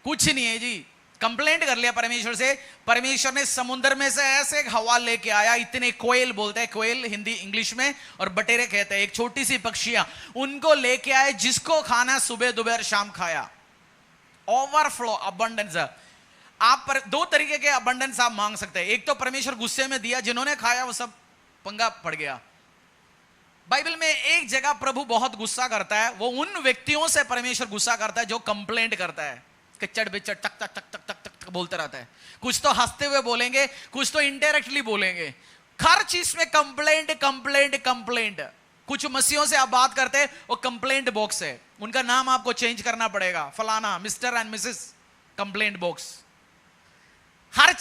A: कुछ नहीं है जी। कंप्लेंट कर लिया परमेश्वर से। परमेश्वर ने समुद्र में से ऐसे एक हवा लेके आया, इतने कोयल बोलते हैं, कोयल हिंदी इंग्लिश में, और बटेरे कहते हैं, एक छोटी सी पक्षियां, उनको लेके आए, जिसको खाना सुबह दोपहर शाम खाया। Overflow, abundance. आप पर 2 तरीके के अबंडेंस आप मांग सकते हैं। एक तो परमेश्वर गुस्से में दिया, जिन्होंने खाया वो सब पंगा पड़ गया। बाइबल में एक जगह प्रभु बहुत गुस्सा करता है, वो उन व्यक्तियों से परमेश्वर गुस्सा करता है जो कंप्लेंट करता है, किचड़ बिचड़ टक टक टक टक टक टक बोलते रहता है। कुछ तो हंसते हुए बोलेंगे, कुछ तो इनडायरेक्टली बोलेंगे। हर चीज में कंप्लेंट कंप्लेंट कंप्लेंट। कुछ मसीहों से आप बात करते हैं, वो कंप्लेंट बॉक्स है, उनका नाम आपको चेंज करना पड़ेगा, फलाना, mister and Mrs complaint box. हर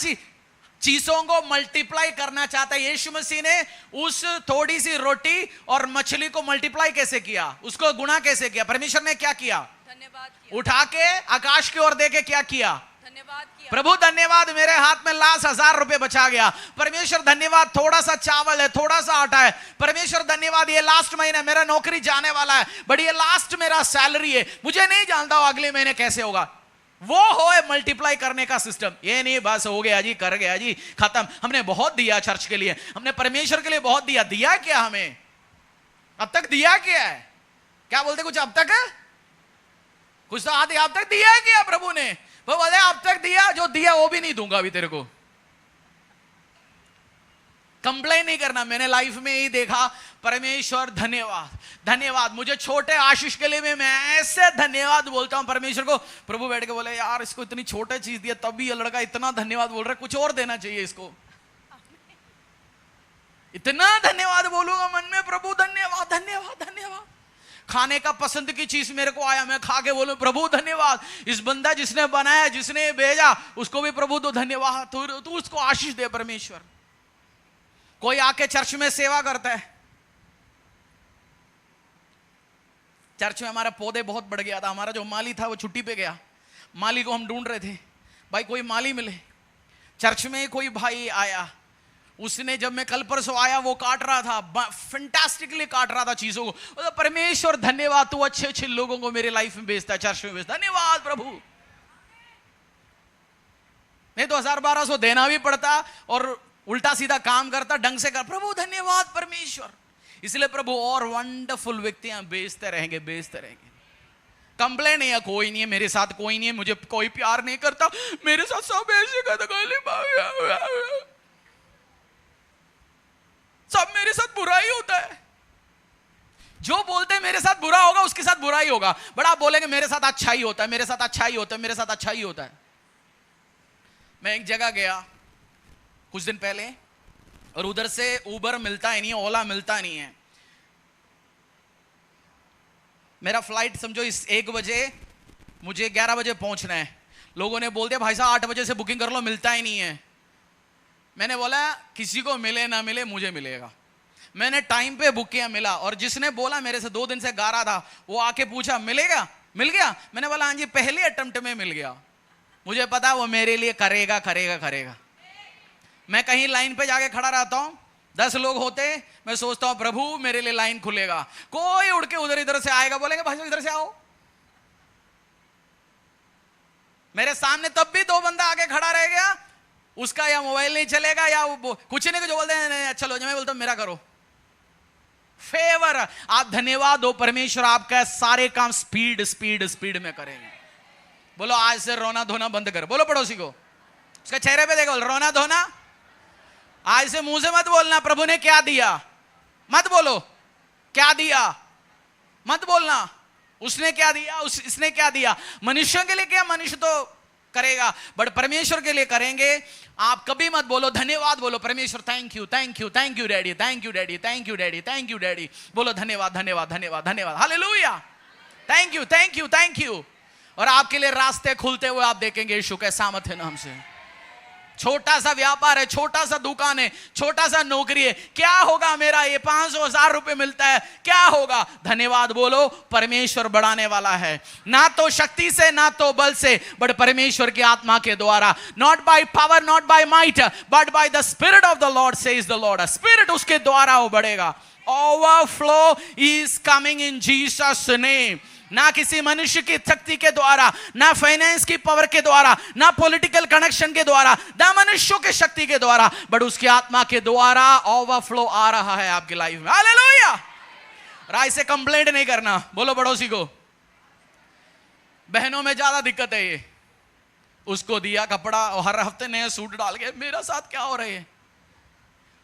A: चीजों को मल्टीप्लाई करना चाहता है। यीशु मसीह ने उस थोड़ी सी रोटी और मछली को मल्टीप्लाई कैसे किया, उसको गुणा कैसे किया? परमेश्वर ने क्या किया?
B: धन्यवाद किया।
A: उठा के आकाश की ओर देके क्या किया?
B: धन्यवाद किया।
A: प्रभु धन्यवाद, मेरे हाथ में लास्ट 1000 रुपए बचा गया। परमेश्वर धन्यवाद, थोड़ा सा चावल है, थोड़ा सा आटा है। परमेश्वर धन्यवाद, ये लास्ट महीना मेरा नौकरी जाने वाला है, बट ये लास्ट मेरा सैलरी है, मुझे नहीं जानता हूं अगले महीने कैसे होगा। वो हो मल्टीप्लाई करने का सिस्टम। ये नहीं बस हो गया जी, कर गया जी, खत्म, हमने बहुत दिया चर्च के लिए, हमने परमेश्वर के लिए बहुत दिया। दिया क्या हमें? अब तक दिया क्या है? क्या बोलते कुछ अब तक है? कुछ तो आते अब तक दिया क्या प्रभु ने? वो बोले अब तक दिया, जो दिया वो भी नहीं दूंगा अभी तेरे को। कंप्लेन नहीं करना। मैंने लाइफ में ही देखा, परमेश्वर धन्यवाद धन्यवाद, मुझे छोटे आशीष के लिए मैं ऐसे धन्यवाद बोलता हूं परमेश्वर को। प्रभु बैठ के बोले यार इसको इतनी छोटी चीज दिया, तब भी ये लड़का इतना धन्यवाद बोल रहा है, कुछ और देना चाहिए इसको। इतना धन्यवाद बोलूंगा मन में, प्रभु धन्यवाद धन्यवाद धन्यवाद। खाने का पसंद की चीज मेरे को आया, मैं खा के बोलूं प्रभु धन्यवाद। इस बंदा जिसने बनाया, जिसने भेजा, उसको भी प्रभु तो धन्यवाद, तू उसको आशीष दे परमेश्वर। कोई आके चर्च में सेवा करता है, चर्च में हमारा पौधे बहुत बढ़ गया था, हमारा जो माली था वो छुट्टी पे गया, माली को हम ढूंढ रहे थे, भाई कोई माली मिले। चर्च में कोई भाई आया, उसने जब मैं कल परसों आया वो काट रहा था, फैंटास्टिकली काट रहा था चीजों को। तो परमेश्वर धन्यवाद, तू अच्छे अच्छे लोगों को मेरे लाइफ में भेजता है, चर्च में भेजता, धन्यवाद प्रभु। नहीं तो 1000-1200 देना भी पड़ता और उल्टा सीधा काम करता, ढंग से कर, प्रभु धन्यवाद परमेश्वर। इसलिए प्रभु और वंडरफुल व्यक्तियां भेजते रहेंगे, भेजते रहेंगे। कंप्लेन नहीं है, कोई नहीं है मेरे साथ, कोई नहीं है, मुझे कोई प्यार नहीं करता, मेरे साथ सब ऐसे सब मेरे साथ बुरा ही होता है। जो बोलते हैं मेरे साथ बुरा होगा उसके साथ बुरा ही होगा, बट आप बोलेंगे मेरे साथ अच्छा ही होता है, मेरे साथ अच्छा ही होता है, मेरे साथ अच्छा ही होता है। मैं एक जगह गया कुछ दिन पहले और उधर से उबर मिलता ही नहीं है, ओला मिलता नहीं है। मेरा फ्लाइट समझो इस 1 बजे, मुझे 11 बजे पहुंचना है। लोगों ने बोल दिया भाई साहब 8 बजे से बुकिंग कर लो, मिलता ही नहीं है। मैंने बोला किसी को मिले ना मिले मुझे मिलेगा। मैंने टाइम पे बुक किया, मिला। और जिसने बोला मेरे से 2 दिन से गा रहा था, वो आके पूछा मिलेगा, मिल गया। मैंने बोला हाँ जी, पहले अटेम्प्ट में मिल गया। मुझे पता वो मेरे लिए करेगा करेगा करेगा। मैं कहीं लाइन पे जाके खड़ा रहता हूं, 10 लोग होते, मैं सोचता हूं प्रभु मेरे लिए लाइन खुलेगा, कोई उड़ के उधर इधर से आएगा, बोलेंगे भाई इधर से आओ। मेरे सामने तब भी 2 बंदा आके खड़ा रह गया, उसका या मोबाइल नहीं चलेगा या वो कुछ नहीं, जो बोलते हैं चलो, मैं बोलता हूं मेरा करो। फेवर, आप धन्यवाद दो, परमेश्वर आपका सारे काम स्पीड स्पीड स्पीड में करेंगे। बोलो आज से रोना धोना बंद कर। बोलो पड़ोसी को, उसके चेहरे पे देखो, रोना धोना आज से मुंह से मत बोलना प्रभु ने क्या दिया, मत बोलो क्या दिया, मत बोलना उसने क्या दिया, इसने क्या दिया। मनुष्यों के लिए क्या, मनुष्य तो करेगा, बट परमेश्वर के लिए करेंगे। आप कभी मत बोलो, धन्यवाद बोलो, परमेश्वर thank you thank you thank you daddy, thank you daddy, thank you daddy, thank you daddy. बोलो धन्यवाद धन्यवाद धन्यवाद धन्यवाद, hallelujah, thank you thank you thank you. और आपके लिए रास्ते खुलते हुए आप देखेंगे यीशु के सामर्थ्य नाम से। छोटा सा व्यापार है, छोटा सा दुकान है, छोटा सा नौकरी है, क्या होगा मेरा ये 500,000 रुपए मिलता है, क्या होगा। धन्यवाद बोलो, परमेश्वर बढ़ाने वाला है, ना तो शक्ति से ना तो बल से, बट परमेश्वर की आत्मा के द्वारा। Not by power not by might but by the spirit of the Lord says the Lord. Spirit उसके द्वारा वो बढ़ेगा। Overflow is coming in Jesus name. ना किसी मनुष्य की शक्ति के द्वारा, ना फाइनेंस की पावर के द्वारा, ना पॉलिटिकल कनेक्शन के द्वारा, ना मनुष्यों की शक्ति के द्वारा, बट उसकी आत्मा के द्वारा ओवरफ्लो आ रहा है आपकी लाइफ में। हालेलुया। राय से कंप्लेंट नहीं करना। बोलो पड़ोसी को, बहनों में ज्यादा दिक्कत है ये, उसको दिया कपड़ा और हर हफ्ते नए सूट डाल के, मेरा साथ क्या हो रहे हैं।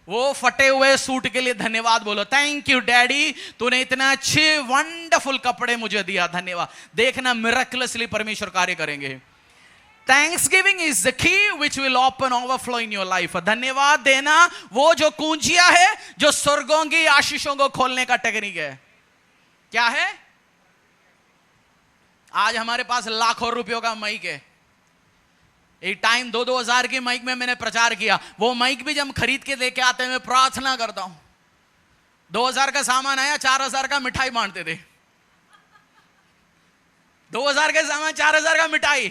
A: वो फटे हुए सूट के लिए धन्यवाद बोलो, थैंक यू डैडी, तूने इतना अच्छे वंडरफुल कपड़े मुझे दिया, धन्यवाद। देखना मिरेकलसली परमेश्वर कार्य करेंगे। Thanksgiving is the key which will open overflow in your life. धन्यवाद देना वो जो कुंजिया है जो स्वर्गों की आशीषों को खोलने का टेक्निक है। क्या है? आज हमारे पास लाखों रुपयों का माइक है। एक टाइम 2-2 हजार की माइक में मैंने प्रचार किया। वो माइक भी जब हम खरीद के लेके आते हैं, मैं प्रार्थना करता हूं। 2000 का सामान आया, 4000 का मिठाई बांटते थे। 2000 के सामान 4000 का मिठाई।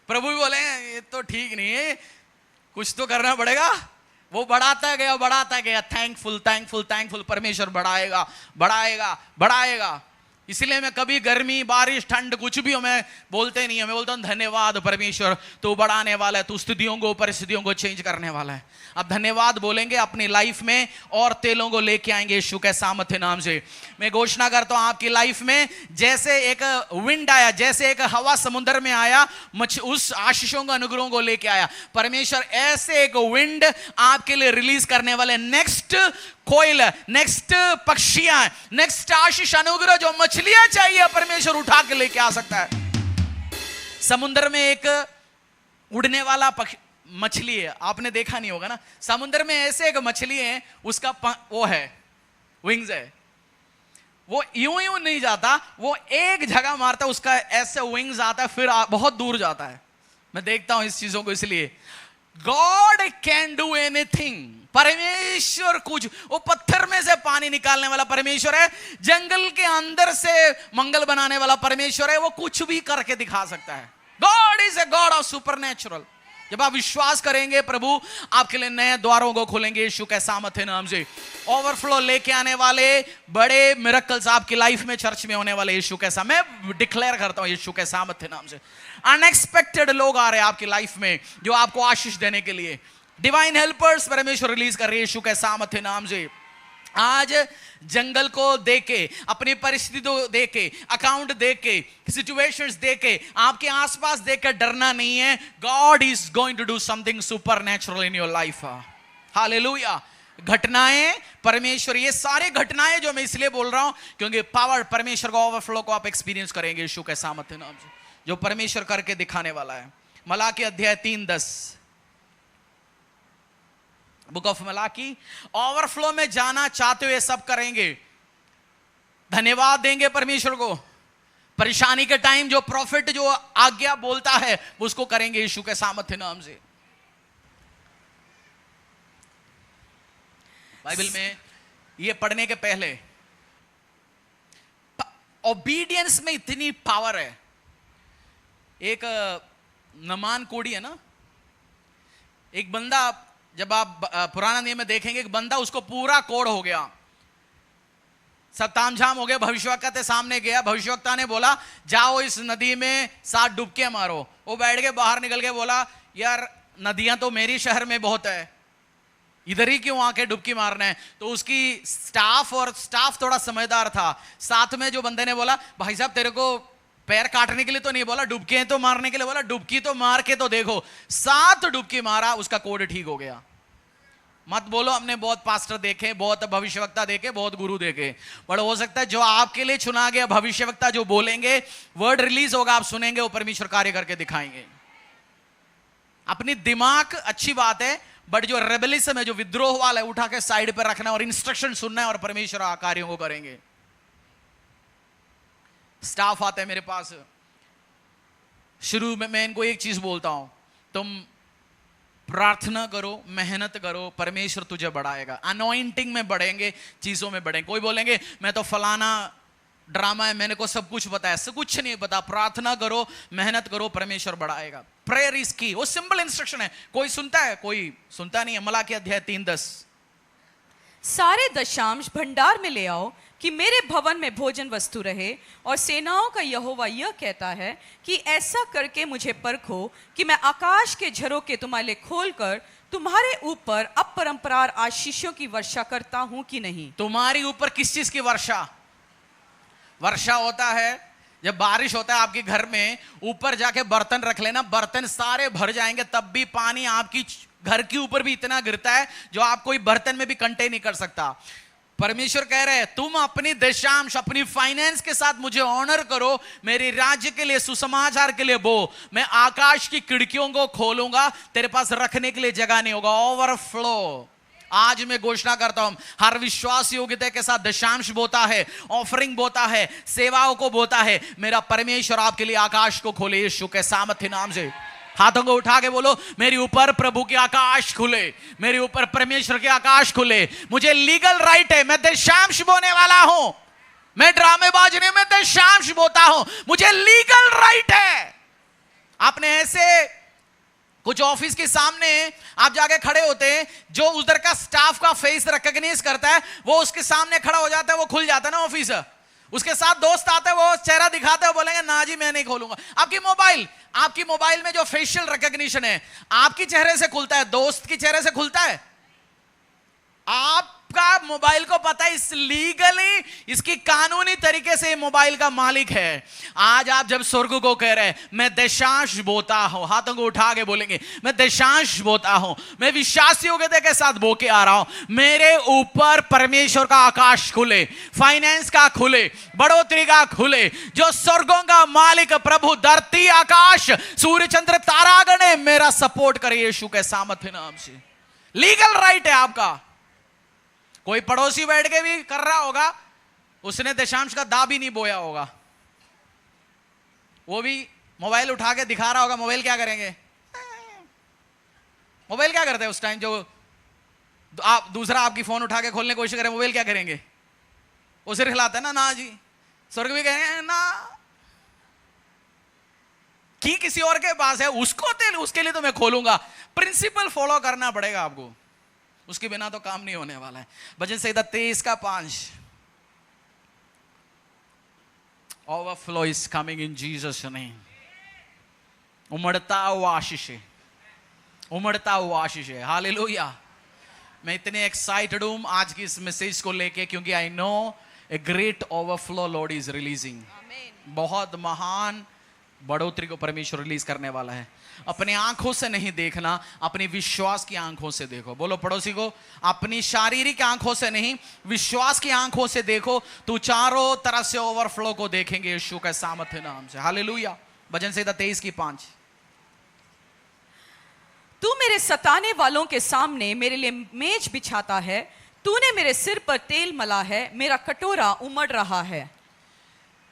A: प्रभु भी बोले ये तो ठीक नहीं है, कुछ तो करना पड़ेगा। वो बढ़ाता गया बढ़ाता गया। थैंकफुल थैंकफुल थैंकफुल, परमेश्वर बढ़ाएगा बढ़ाएगा बढ़ाएगा। इसलिए मैं कभी गर्मी बारिश ठंड कुछ भी हो मैं बोलते नहीं है, मैं बोलता हूं धन्यवाद परमेश्वर, तू बढ़ाने वाला है, तू स्थितियों को परिस्थितियों को चेंज करने वाला है। अब धन्यवाद बोलेंगे, अपनी लाइफ में और तेलों को लेके आएंगे यीशु के सामर्थ्य नाम से। मैं घोषणा करता हूं आपकी लाइफ में जैसे एक विंड आया, जैसे एक हवा समुद्र में आया, उस आशीषों को अनुग्रहों को लेके आया। परमेश्वर ऐसे एक विंड आपके लिए रिलीज करने वाले। नेक्स्ट कोयल, नेक्स्ट पक्षियां, नेक्स्ट आशीष अनुग्रह जो मछलियां चाहिए परमेश्वर उठा के लेके आ सकता है। समुद्र में एक उड़ने वाला मछली है, आपने देखा नहीं होगा ना। समुद्र में ऐसे एक मछली है, उसका वो है विंग्स है, वो यूं यूं नहीं जाता, वो एक जगह मारता है, उसका ऐसे विंग्स आता है, फिर बहुत दूर जाता है। मैं देखता हूं इस चीजों को, इसलिए गॉड कैन डू एनीथिंग। परमेश्वर कुछ, वो पत्थर में से पानी निकालने वाला परमेश्वर है, जंगल के अंदर से मंगल बनाने वाला परमेश्वर है, वो कुछ भी करके दिखा सकता है। God is a god of supernatural. जब आप विश्वास करेंगे, प्रभु आपके लिए नए द्वारों को खोलेंगे यीशु के सामर्थ्य नाम से। ओवरफ्लो लेके आने वाले बड़े मिरेकल्स आपकी लाइफ में, चर्च में होने वाले यीशु के साथ मैं डिक्लेयर करता हूं यीशु के सामर्थ्य नाम से। अनएक्सपेक्टेड लोग आ रहे हैं आपकी लाइफ में जो आपको आशीष देने के लिए। डिवाइन हेल्पर्स परमेश्वर रिलीज कर रही है यीशु के सामर्थ्य नाम से। आज जंगल को देके, अपनी परिस्थिति को देके, अकाउंट देके, सिचुएशंस देके, आपके आसपास देखकर डरना नहीं है. God is going to do something super natural in your life. Hallelujah. घटनाएं परमेश्वर, ये सारे घटनाएं जो मैं इसलिए बोल रहा हूं क्योंकि पावर परमेश्वर का ओवरफ्लो को आप एक्सपीरियंस करेंगे यीशु के सामर्थ्य नाम से, जो परमेश्वर करके दिखाने वाला है. मलाकी अध्याय 3:10, बुक ऑफ मलाकी. ओवरफ्लो में जाना चाहते हुए सब करेंगे. धन्यवाद देंगे परमेश्वर को. परेशानी के टाइम जो प्रॉफिट जो आज्ञा बोलता है उसको करेंगे यीशु के सामर्थ्य नाम से. बाइबल में ये पढ़ने के पहले ओबीडियंस में इतनी पावर है. एक नमान कोड़ी है ना, एक बंदा, जब आप पुराना नियम में देखेंगे, एक बंदा उसको पूरा कोड हो गया, सब तामझाम हो गया. भविष्यवक्ता के सामने गया, भविष्यवक्ता ने बोला जाओ इस नदी में 7 डुबके मारो. वो बैठ के बाहर निकल के बोला यार नदियां तो मेरी शहर में बहुत है, इधर ही क्यों आके डुबकी मारना है. तो उसकी स्टाफ थोड़ा समझदार था. साथ में जो बंदे ने बोला भाई साहब तेरे को पैर काटने के लिए तो नहीं बोला, डुबके तो मारने के लिए बोला, डुबकी तो मार के तो देखो. 7 डुबकी मारा, उसका कोड ठीक हो गया. मत बोलो हमने बहुत पास्टर देखे, बहुत भविष्यवक्ता देखे, बहुत गुरु देखे, बट हो सकता है जो आपके लिए चुना गया भविष्यवक्ता जो बोलेंगे, वर्ड रिलीज होगा, आप सुनेंगे, वो परमेश्वर कार्य करके दिखाएंगे. अपनी दिमाग अच्छी बात है, बट जो रेबलिज्म है, जो विद्रोह वाला है, उठा के साइड पर रखना और इंस्ट्रक्शन सुनना है और परमेश्वर कार्यों को करेंगे. स्टाफ आता है मेरे पास, शुरू में मैं इनको एक चीज बोलता हूं, तुम प्रार्थना करो, मेहनत करो, परमेश्वर तुझे बढ़ाएगा. अनॉइंटिंग में बढ़ेंगे, चीजों में बढ़ेंगे. कोई बोलेंगे मैं तो फलाना ड्रामा है, मैंने को सब कुछ पता है. सब कुछ नहीं पता. प्रार्थना करो, मेहनत करो, परमेश्वर बढ़ाएगा. प्रेयर इज की. वो सिंपल इंस्ट्रक्शन है. कोई सुनता है, कोई सुनता नहीं है. मलाकी अध्याय 3:10,
B: सारे दशांश भंडार में ले आओ कि मेरे भवन में भोजन वस्तु रहे. और सेनाओं का यहोवा यह कहता है कि ऐसा करके मुझे परखो कि मैं आकाश के झरोखे तुम्हारे लिए खोलकर तुम्हारे ऊपर अपरंपरार आशीषों की वर्षा करता हूं कि नहीं.
A: तुम्हारी ऊपर किस चीज की वर्षा? वर्षा होता है जब बारिश होता है आपके घर में, ऊपर जाके बर्तन रख लेना, बर्तन सारे भर जाएंगे, तब भी पानी आपकी घर के ऊपर भी इतना गिरता है जो आप कोई बर्तन में भी कंटेन नहीं कर सकता. परमेश्वर कह रहे हैं तुम अपनी दशांश, अपनी फाइनेंस के साथ मुझे ऑनर करो, मेरे राज्य के लिए, सुसमाचार के लिए बो. मैं आकाश की खिड़कियों को खोलूंगा, तेरे पास रखने के लिए जगह नहीं होगा. ओवरफ्लो. आज मैं घोषणा करता हूं, हर विश्वास योग्यता के साथ दशांश बोता है, ऑफरिंग बोता है, सेवाओं को बोता है, मेरा परमेश्वर आपके लिए आकाश को खोले यीशु के सामर्थ्य नाम से. हाथों को उठा के बोलो मेरे ऊपर प्रभु के आकाश खुले, मेरे ऊपर परमेश्वर के आकाश खुले. मुझे लीगल राइट है, मैं दशांश बोने वाला हूं. मैं ड्रामेबाज नहीं, मैं दशांश बोता हूं. मुझे लीगल राइट है. आपने ऐसे कुछ ऑफिस के सामने आप जाके खड़े होते हैं, जो उधर का स्टाफ का फेस रिकॉग्नाइज करता है, वो उसके सामने खड़ा हो जाता है, वो खुल जाता है ना ऑफिस. उसके साथ दोस्त आते हैं, वो चेहरा दिखाते हैं, बोलेंगे ना जी मैं नहीं खोलूंगा. आपकी मोबाइल में जो फेशियल रिकॉग्निशन है आपकी चेहरे से खुलता है, दोस्त की चेहरे से खुलता है. आपका मोबाइल को पता है, इस लीगली, इसकी कानूनी तरीके से मोबाइल का मालिक है. आज आप जब स्वर्ग को कह रहे हैं मैं दशांश बोता हूं, हाथों को उठा के बोलेंगे मैं दशांश बोता हूं, मैं विश्वास योग्यता के साथ बो के आ रहा हूं, मेरे ऊपर परमेश्वर का आकाश खुले, फाइनेंस का खुले, बढ़ोतरी का खुले. जो स्वर्गों का मालिक प्रभु, धरती आकाश सूर्य चंद्र तारागण मेरा सपोर्ट करे यीशु के सामर्थ्य नाम से. लीगल राइट है आपका. कोई पड़ोसी बैठ के भी कर रहा होगा, उसने दशांश का दा भी नहीं बोया होगा, वो भी मोबाइल उठा के दिखा रहा होगा. मोबाइल क्या करेंगे? मोबाइल क्या करते हैं उस टाइम? जो आप दूसरा आपकी फोन उठा के खोलने की कोशिश करें, मोबाइल क्या करेंगे? वो सिर हिलाते हैं ना जी. स्वर्ग भी कहें ना कि किसी और के पास है, उसके लिए तो मैं खोलूंगा. प्रिंसिपल फॉलो करना पड़ेगा आपको, उसके बिना तो काम नहीं होने वाला है. भजन संहिता 23:5, overflow is coming in Jesus name. उमड़ता हुआ आशीष है, उमड़ता हुआ आशीष है. हालेलुया. मैं इतने एक्साइटेड हूं आज की इस मैसेज को लेके, क्योंकि I know a great overflow Lord is releasing. बहुत महान बढ़ोतरी को परमेश्वर रिलीज करने वाला है। अपनी आंखों से नहीं देखना, अपनी विश्वास की आंखों से देखो। बोलो पड़ोसी को, अपनी शारीरिक आंखों से नहीं, विश्वास की आंखों से देखो, तू चारों तरफ से ओवरफ्लो को देखेंगे यीशु के सामर्थ्य नाम से। हालेलुया। भजन संहिता 23:5।
B: तू मेरे सताने वालों के सामने मेरे लिए मेज बिछाता है, तूने मेरे सिर पर तेल मला है, मेरा कटोरा उमड़ रहा है।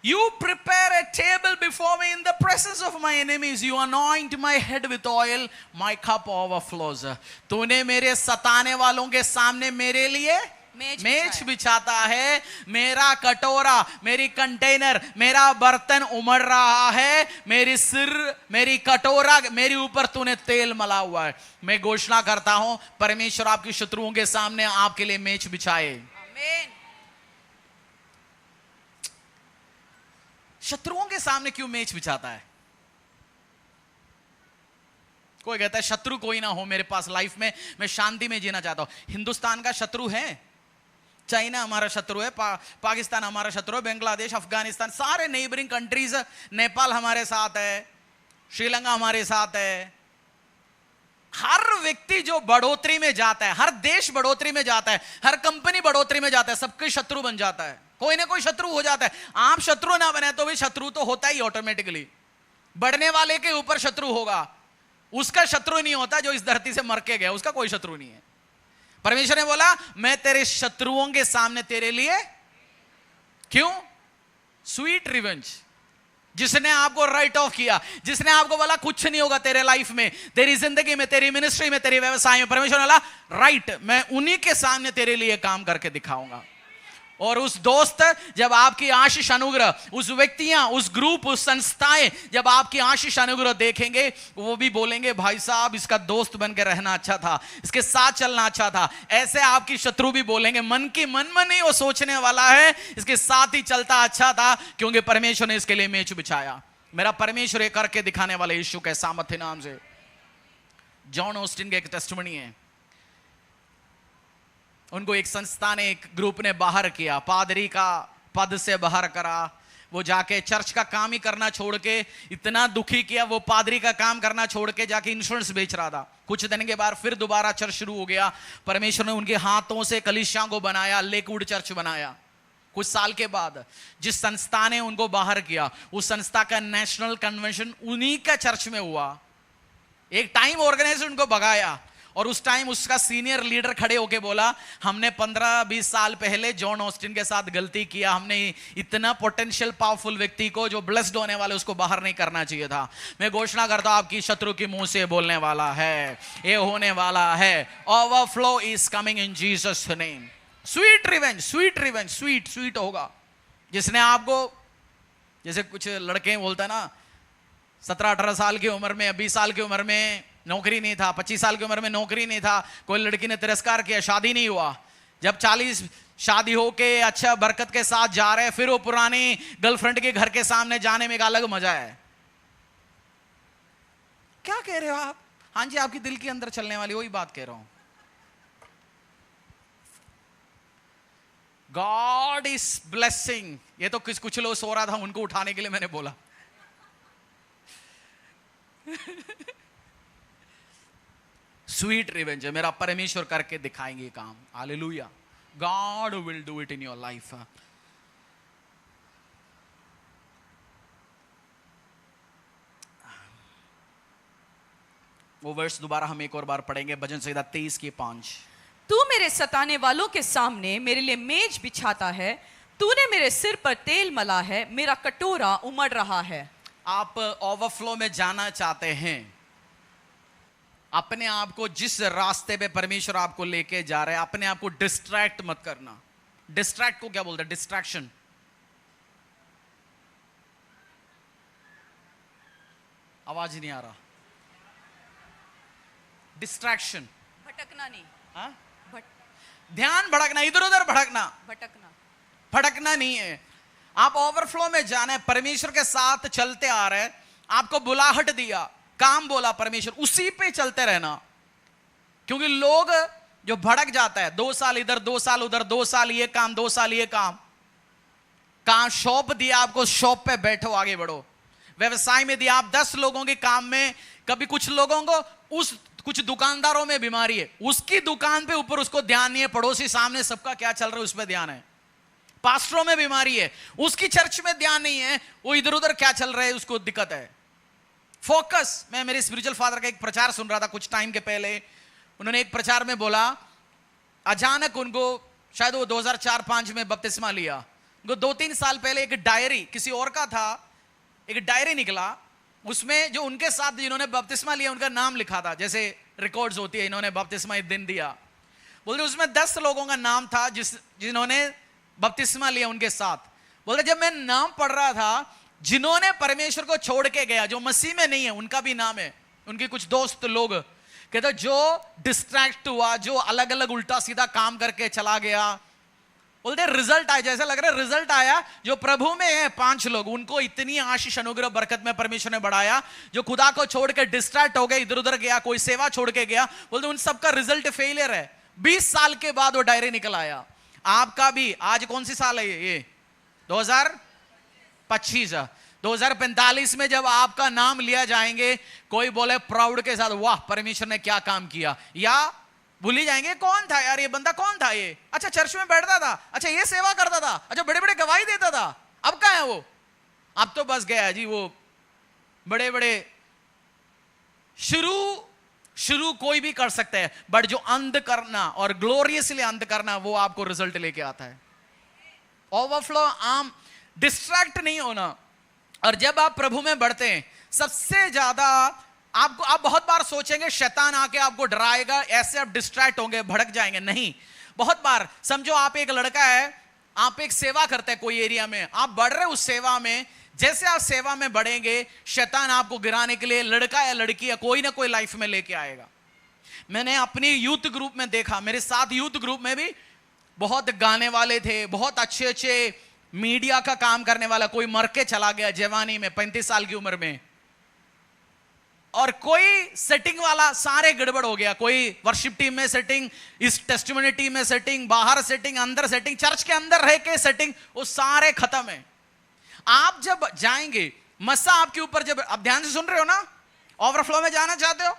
A: You prepare a table before me in the presence of my enemies. You anoint my head with oil. My cup overflows. तूने मेरे सताने वालों के सामने मेरे लिए मेज बिछाता है, मेरा कटोरा, मेरी कंटेनर, मेरा बर्तन उमड़ रहा है, मेरी सिर, मेरी कटोरा, मेरे ऊपर तूने तेल मला हुआ है। मैं घोषणा करता हूं, परमेश्वर आपके शत्रुओं के सामने आपके लिए मेज बिछाए।
B: आमीन।
A: शत्रुओं के सामने क्यों मेज बिछाता है? कोई कहता है शत्रु कोई ना हो मेरे पास लाइफ में, मैं शांति में जीना चाहता हूं। हिंदुस्तान का शत्रु है, चाइना हमारा शत्रु है, पाकिस्तान हमारा शत्रु है, बांग्लादेश, अफगानिस्तान, सारे नेबरिंग कंट्रीज, नेपाल हमारे साथ है, श्रीलंका हमारे साथ है। हर व्यक्ति जो बढ़ोतरी में जाता है, हर देश बढ़ोतरी में जाता है, हर कंपनी बढ़ोतरी में जाता है, सबके शत्रु बन जाता है, कोई ना कोई शत्रु हो जाता है। आप शत्रु ना बने तो भी शत्रु तो होता ही ऑटोमेटिकली। बढ़ने वाले के ऊपर शत्रु होगा, उसका शत्रु नहीं होता जो इस धरती से मर के गया, उसका कोई शत्रु नहीं है। परमेश्वर ने बोला मैं तेरे शत्रुओं के सामने तेरे लिए, क्यों? Sweet revenge. जिसने आपको राइट ऑफ किया, जिसने आपको बोला कुछ नहीं होगा तेरे लाइफ में, तेरी जिंदगी में, तेरी मिनिस्ट्री में, तेरी व्यवसाय में, परमेश्वर ने बोला राइट, मैं उन्हीं के सामने तेरे लिए काम करके दिखाऊंगा। और उस दोस्त जब आपकी आशीष अनुग्रह, उस व्यक्तियां, उस ग्रुप, उस संस्थाएं जब आपकी आशीष अनुग्रह देखेंगे, वो भी बोलेंगे भाई साहब इसका दोस्त बन के रहना अच्छा था, इसके साथ चलना अच्छा था। ऐसे आपकी शत्रु भी बोलेंगे, मन में नहीं वो सोचने वाला है, इसके साथ ही चलता अच्छा था, क्योंकि परमेश्वर ने इसके लिए मेज बिछाया। मेरा परमेश्वर ये करके दिखाने वाले यीशु के सामर्थ्य नाम से। जॉन ऑस्टिन के एक टेस्टिमनी है, उनको एक संस्था ने, एक ग्रुप ने बाहर किया, पादरी का पद से बाहर करा। वो जाके चर्च का काम ही करना छोड़ के, इतना दुखी किया, वो पादरी का काम करना छोड़ के जाके इंश्योरेंस बेच रहा था। कुछ दिन के बाद फिर दोबारा चर्च शुरू हो गया। परमेश्वर ने उनके हाथों से कलीसिया को बनाया, लेकवुड चर्च बनाया। कुछ साल के बाद जिस संस्था ने उनको बाहर किया, उस संस्था का नेशनल कन्वेंशन उन्हीं का चर्च में हुआ। एक टाइम ऑर्गेनाइजेशन उनको भगाया, और उस टाइम उसका सीनियर लीडर खड़े होके बोला हमने 15-20 साल पहले जॉन ऑस्टिन के साथ गलती किया, हमने इतना पोटेंशियल पावरफुल व्यक्ति को जो ब्लेस्ड होने वाले उसको बाहर नहीं करना चाहिए था। मैं घोषणा करता हूं आपकी शत्रु के मुंह से बोलने वाला है, ये होने वाला है। Overflow is coming in Jesus name. Sweet revenge, sweet revenge, sweet sweet होगा। जिसने आपको, जैसे कुछ लड़के बोलते हैं ना, 17-18 साल की उम्र में, 20 साल की उम्र में नौकरी नहीं था, 25 साल की उम्र में नौकरी नहीं था, कोई लड़की ने तिरस्कार किया, शादी नहीं हुआ। जब 40 शादी होके अच्छा बरकत के साथ जा रहे हैं, फिर वो पुरानी गर्लफ्रेंड के घर के सामने जाने में एक अलग मजा है। क्या कह रहे हो आप? हाँ जी, आपकी दिल के अंदर चलने वाली वही बात कह रहा हूं। God is blessing. ये तो कुछ लोग सो रहा था, उनको उठाने के लिए मैंने बोला। स्वीट रिवेंज है, मेरा परमेश्वर करके दिखाएंगे काम। Hallelujah. God will do it in your life. वो वर्ष दोबारा हम एक और बार पढ़ेंगे, भजन संहिता 23:5।
B: तू मेरे सताने वालों के सामने मेरे लिए मेज बिछाता है, तूने मेरे सिर पर तेल मला है, मेरा कटोरा उमड़ रहा है।
A: आप ओवरफ्लो में जाना चाहते हैं, अपने आप को जिस रास्ते पे परमेश्वर आपको लेके जा रहे हैं, अपने आप को डिस्ट्रैक्ट मत करना। डिस्ट्रैक्ट को क्या बोलते हैं? डिस्ट्रैक्शन। आवाज नहीं आ रहा। डिस्ट्रैक्शन,
B: भटकना नहीं।
A: हाँ? ध्यान भटकना, इधर उधर भटकना,
B: भटकना,
A: भटकना नहीं है। आप ओवरफ्लो में जाना है, परमेश्वर के साथ चलते आ रहे हैं। आपको बुलाहट दिया, काम बोला परमेश्वर, उसी पे चलते रहना। क्योंकि लोग जो भड़क जाता है, 2 साल इधर 2 साल उधर, 2 साल ये काम 2 साल ये काम, कहां शॉप दिया आपको, शॉप पे बैठो आगे बढ़ो। व्यवसाय में दिया आप 10 लोगों के काम में, कभी कुछ लोगों को कुछ दुकानदारों में बीमारी है, उसकी दुकान पे ऊपर उसको ध्यान नहीं है, पड़ोसी सामने सबका क्या चल रहा है उस पर ध्यान है। पास्टरों में बीमारी है, उसकी चर्च में ध्यान नहीं है, वो इधर उधर क्या चल रहा है उसको दिक्कत है। फोकस। मैं मेरे स्पिरिचुअल फादर का एक प्रचार सुन रहा था कुछ टाइम के पहले, उन्होंने एक प्रचार में बोला, अचानक उनको शायद वो 2004-5 में बपतिस्मा लिया, उनको 2-3 साल पहले एक डायरी किसी और का था, एक डायरी निकला, उसमें जो उनके साथ जिन्होंने बपतिस्मा लिया उनका नाम लिखा था, जैसे रिकॉर्ड्स होती है, इन्होंने बपतिस्मा एक दिन दिया, बोलते उसमें 10 लोगों का नाम था जिन्होंने बपतिस्मा लिया उनके साथ। बोलते जब मैं नाम पढ़ रहा था, जिन्होंने परमेश्वर को छोड़ के गया, जो मसीह में नहीं है, उनका भी नाम है, उनके कुछ दोस्त लोग कहते जो डिस्ट्रैक्ट हुआ, जो अलग अलग उल्टा सीधा काम करके चला गया, बोलते रिजल्ट आया, जैसे लग रहा है रिजल्ट आया, जो प्रभु में है 5 लोग, उनको इतनी आशीष अनुग्रह बरकत में परमेश्वर ने बढ़ाया, जो खुदा को छोड़ के डिस्ट्रैक्ट हो गए, इधर उधर गया, कोई सेवा छोड़ के गया, बोलते उन सबका रिजल्ट फेलियर है। 20 साल के बाद वो डायरी निकल आया। आपका भी आज कौन सी साल है ये 2025, 2045 में जब आपका नाम लिया जाएंगे, कोई बोले प्राउड के साथ वाह परमेश्वर ने क्या काम किया, या भूल ही जाएंगे कौन था यार ये बंदा, कौन था ये, अच्छा चर्च में बैठता था, अच्छा ये सेवा करता था, अच्छा बड़े बड़े गवाही देता था, अब कहां है वो, अब तो बस गया जी वो बड़े बड़े। शुरू कोई भी कर सकता है, बट जो अंत करना और ग्लोरियसली अंत करना, वो आपको रिजल्ट लेके आता है। ओवरफ्लो, आम डिस्ट्रैक्ट नहीं होना। और जब आप प्रभु में बढ़ते हैं, सबसे ज्यादा आप बहुत बार सोचेंगे शैतान आके आपको डराएगा, ऐसे आप डिस्ट्रैक्ट होंगे, भड़क जाएंगे, नहीं। बहुत बार समझो आप एक लड़का है, आप एक सेवा करते हैं कोई एरिया में, आप बढ़ रहे उस सेवा में, जैसे आप सेवा में बढ़ेंगे, शैतान आपको गिराने के लिए लड़का या लड़की या कोई ना कोई लाइफ में लेके आएगा। मैंने अपनी यूथ ग्रुप में देखा, मेरे साथ यूथ ग्रुप में भी बहुत गाने वाले थे, बहुत अच्छे अच्छे मीडिया का काम करने वाला, कोई मर के चला गया जवानी में 35 साल की उम्र में, और कोई सेटिंग वाला सारे गड़बड़ हो गया, कोई वर्शिप टीम में सेटिंग, इस टेस्टिमनी टीम में सेटिंग, बाहर सेटिंग, अंदर सेटिंग, चर्च के अंदर रह के सेटिंग, वो सारे खत्म है। आप जब जाएंगे, मसा आपके ऊपर, जब आप ध्यान से सुन रहे हो ना, ओवरफ्लो में जाना चाहते हो,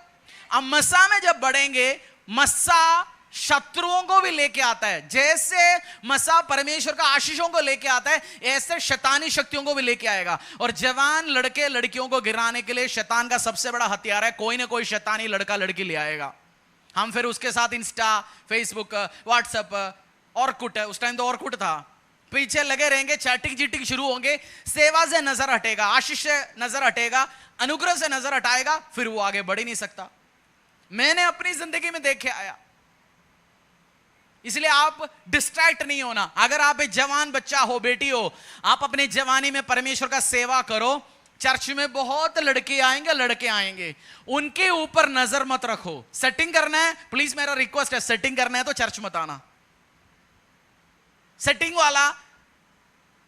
A: अब मसा में जब बढ़ेंगे, मसा शत्रुओं को भी लेके आता है, जैसे मसा परमेश्वर का आशीषों को लेके आता है, ऐसे शैतानी शक्तियों को भी लेके आएगा। और जवान लड़के लड़कियों को गिराने के लिए शैतान का सबसे बड़ा हथियार है, कोई ना कोई शैतानी लड़का लड़की ले आएगा। हम फिर उसके साथ इंस्टा, फेसबुक, व्हाट्सएप, ऑर्कुट, उस टाइम तो ऑर्कुट था, पीछे लगे रहेंगे, चैटिंग जीटिंग शुरू होंगे, सेवा से नजर हटेगा, आशीष से नजर हटेगा, अनुग्रह से नजर हटाएगा, फिर वो आगे बढ़ ही नहीं सकता। मैंने अपनी जिंदगी में देखे आया। इसलिए आप डिस्ट्रैक्ट नहीं होना। अगर आप एक जवान बच्चा हो, बेटी हो, आप अपने जवानी में परमेश्वर का सेवा करो, चर्च में बहुत लड़के आएंगे, लड़के आएंगे, उनके ऊपर नजर मत रखो। सेटिंग करना है, प्लीज मेरा रिक्वेस्ट है, सेटिंग करना है तो चर्च मत आना। सेटिंग वाला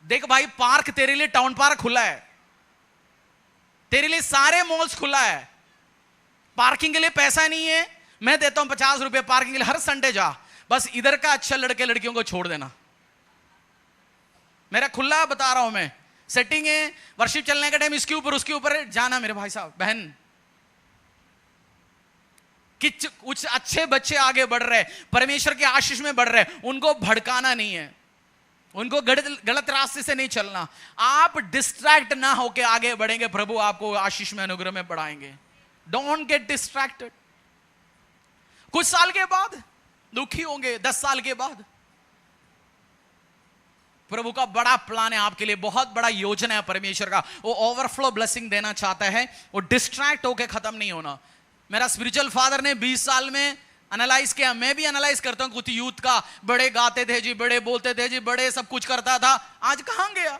A: देख भाई, पार्क तेरे लिए, टाउन पार्क खुला है, तेरे लिए सारे मॉल्स खुला है, पार्किंग के लिए पैसा नहीं है, मैं देता हूं 50 रुपए पार्किंग के लिए, हर संडे जा, बस इधर का अच्छा लड़के लड़कियों को छोड़ देना। मेरा खुला बता रहा हूं मैं, सेटिंग है, वर्शिप चलने का टाइम इसके ऊपर उसके ऊपर जाना। मेरे भाई साहब बहन, कुछ अच्छे बच्चे आगे बढ़ रहे, परमेश्वर के आशीष में बढ़ रहे, उनको भड़काना नहीं है, उनको गलत रास्ते से नहीं चलना। आप डिस्ट्रैक्ट ना होके आगे बढ़ेंगे, प्रभु आपको आशीष में, अनुग्रह में बढ़ाएंगे। Don't get distracted. कुछ साल के बाद दुखी होंगे, 10 साल के बाद। प्रभु का बड़ा प्लान है आपके लिए, बहुत बड़ा योजना है परमेश्वर का, वो ओवरफ्लो ब्लेसिंग देना चाहता है, वो डिस्ट्रैक्ट होके खत्म नहीं होना। मेरा स्पिरिचुअल फादर ने 20 साल में एनालाइज किया, मैं भी एनालाइज करता हूं कुछ यूथ का, बड़े गाते थे जी, बड़े बोलते थे जी, बड़े सब कुछ करता था, आज कहां गया,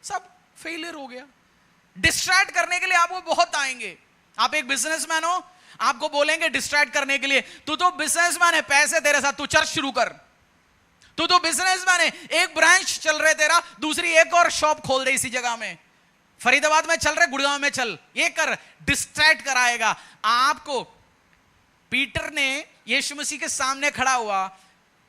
A: सब फेलियर हो गया। डिस्ट्रैक्ट करने के लिए आपको बहुत आएंगे। आप एक बिजनेसमैन हो, आपको बोलेंगे डिस्ट्रैक्ट करने के लिए, तू तो बिजनेसमैन है, पैसे तेरे साथ, तू चर्च शुरू कर, तू तो बिजनेसमैन है, एक ब्रांच चल रहे तेरा, दूसरी एक और शॉप खोल दे इसी जगह में, फरीदाबाद में चल रहे, गुड़गांव में चल, ये कर, डिस्ट्रैक्ट कराएगा आपको। पीटर ने यीशु मसीह के सामने खड़ा हुआ।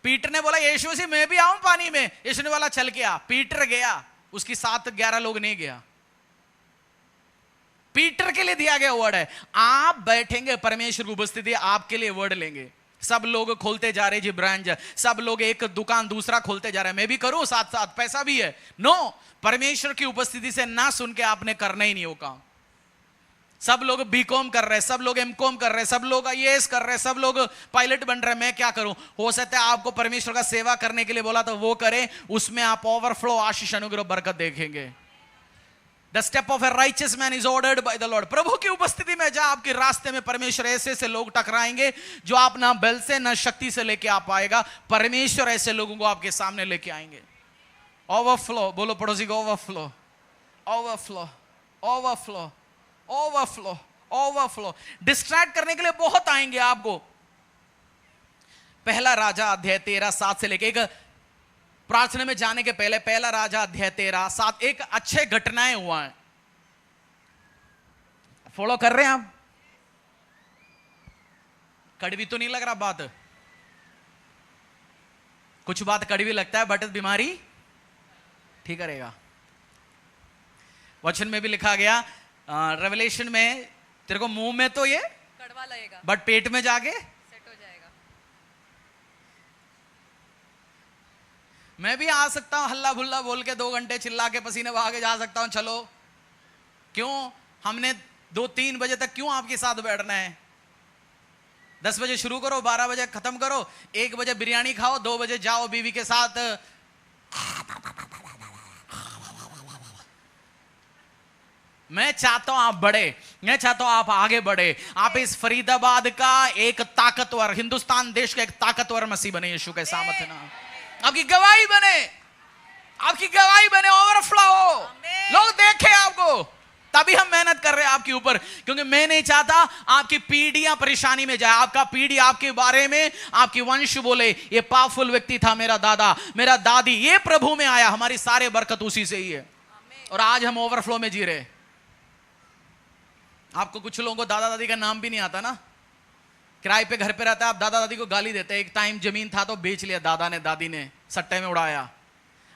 A: पीटर ने बोला यीशु मसीह मैं भी आऊं पानी में। यीशु ने बोला चल के आ। पीटर गया, उसके साथ 11 लोग नहीं गया। पीटर के लिए दिया गया वर्ड है, आप बैठेंगे परमेश्वर की उपस्थिति, आपके लिए वर्ड लेंगे। सब लोग खोलते जा रहे जी ब्रांच, सब लोग एक दुकान दूसरा खोलते जा रहे हैं, मैं भी करूं साथ साथ, पैसा भी है। नो, परमेश्वर की उपस्थिति से ना सुन के आपने करना ही नहीं हो काम। सब लोग बीकॉम कर रहे हैं, सब लोग एमकॉम कर रहे हैं, सब लोग आईएएस कर रहे हैं, सब लोग पायलट बन रहे हैं, मैं क्या करूं? हो सकता है आपको परमेश्वर का सेवा करने के लिए बोला तो वो करें, उसमें आप ओवरफ्लो आशीष अनुग्रह बरकत देखेंगे। The step of a righteous man is ordered by the Lord. प्रभु की उपस्थिति में जहां आपके रास्ते में परमेश्वर ऐसे ऐसे लोग टकराएंगे जो आप ना बल से ना शक्ति से लेके आ पाएगा, परमेश्वर ऐसे लोगों को आपके सामने लेके आएंगे। ओवरफ्लो, बोलो पड़ोसी को overflow, overflow, overflow, overflow, overflow. Distract करने के लिए बहुत आएंगे आपको। पहला राजा अध्याय 13:7 से लेके, एक प्रार्थना में जाने के पहले पहला राजा अध्याय 13:7, एक अच्छे घटनाएं हुआ है। फॉलो कर रहे हैं आप? कड़वी तो नहीं लग रहा बात? कुछ बात कड़वी लगता है, बट बीमारी ठीक करेगा। वचन में भी लिखा गया, रेवलेशन में, तेरे को मुंह में तो ये
B: कड़वा लगेगा,
A: बट पेट में जाके
B: सेट हो जाएगा।
A: मैं भी आ सकता हूं हल्ला भुल्ला बोल के 2 घंटे चिल्ला के पसीने बहा के जा सकता हूं, चलो। क्यों हमने 2-3 बजे तक क्यों आपके साथ बैठना है? 10 बजे शुरू करो, 12 बजे खत्म करो, 1 बजे बिरयानी खाओ, 2 बजे जाओ बीवी के साथ। मैं चाहता हूं आप बढ़े, मैं चाहता हूं आप आगे बढ़े, आप इस फरीदाबाद का एक ताकतवर, हिंदुस्तान देश का एक ताकतवर मसीह बने यीशु के सामर्थ्य नाम। आपकी गवाही बने, आपकी गवाही बने, ओवरफ्लो हो, लोग देखें आपको। तभी हम मेहनत कर रहे हैं आपके ऊपर, क्योंकि मैं नहीं चाहता आपकी पीढ़ियां परेशानी में जाए, आपका पीढ़ी आपके बारे में, आपकी वंश बोले ये पावरफुल व्यक्ति था मेरा दादा, मेरा दादी, ये प्रभु में आया, हमारी सारे बरकत उसी से ही है। और आज हम ओवरफ्लो में जी रहे। आपको कुछ लोगों को दादा दादी का नाम भी नहीं आता ना, किराए पे घर पे रहता है, आप दादा दादी को गाली देते हैं। एक टाइम जमीन था तो बेच लिया दादा ने दादी ने, सट्टे में उड़ाया।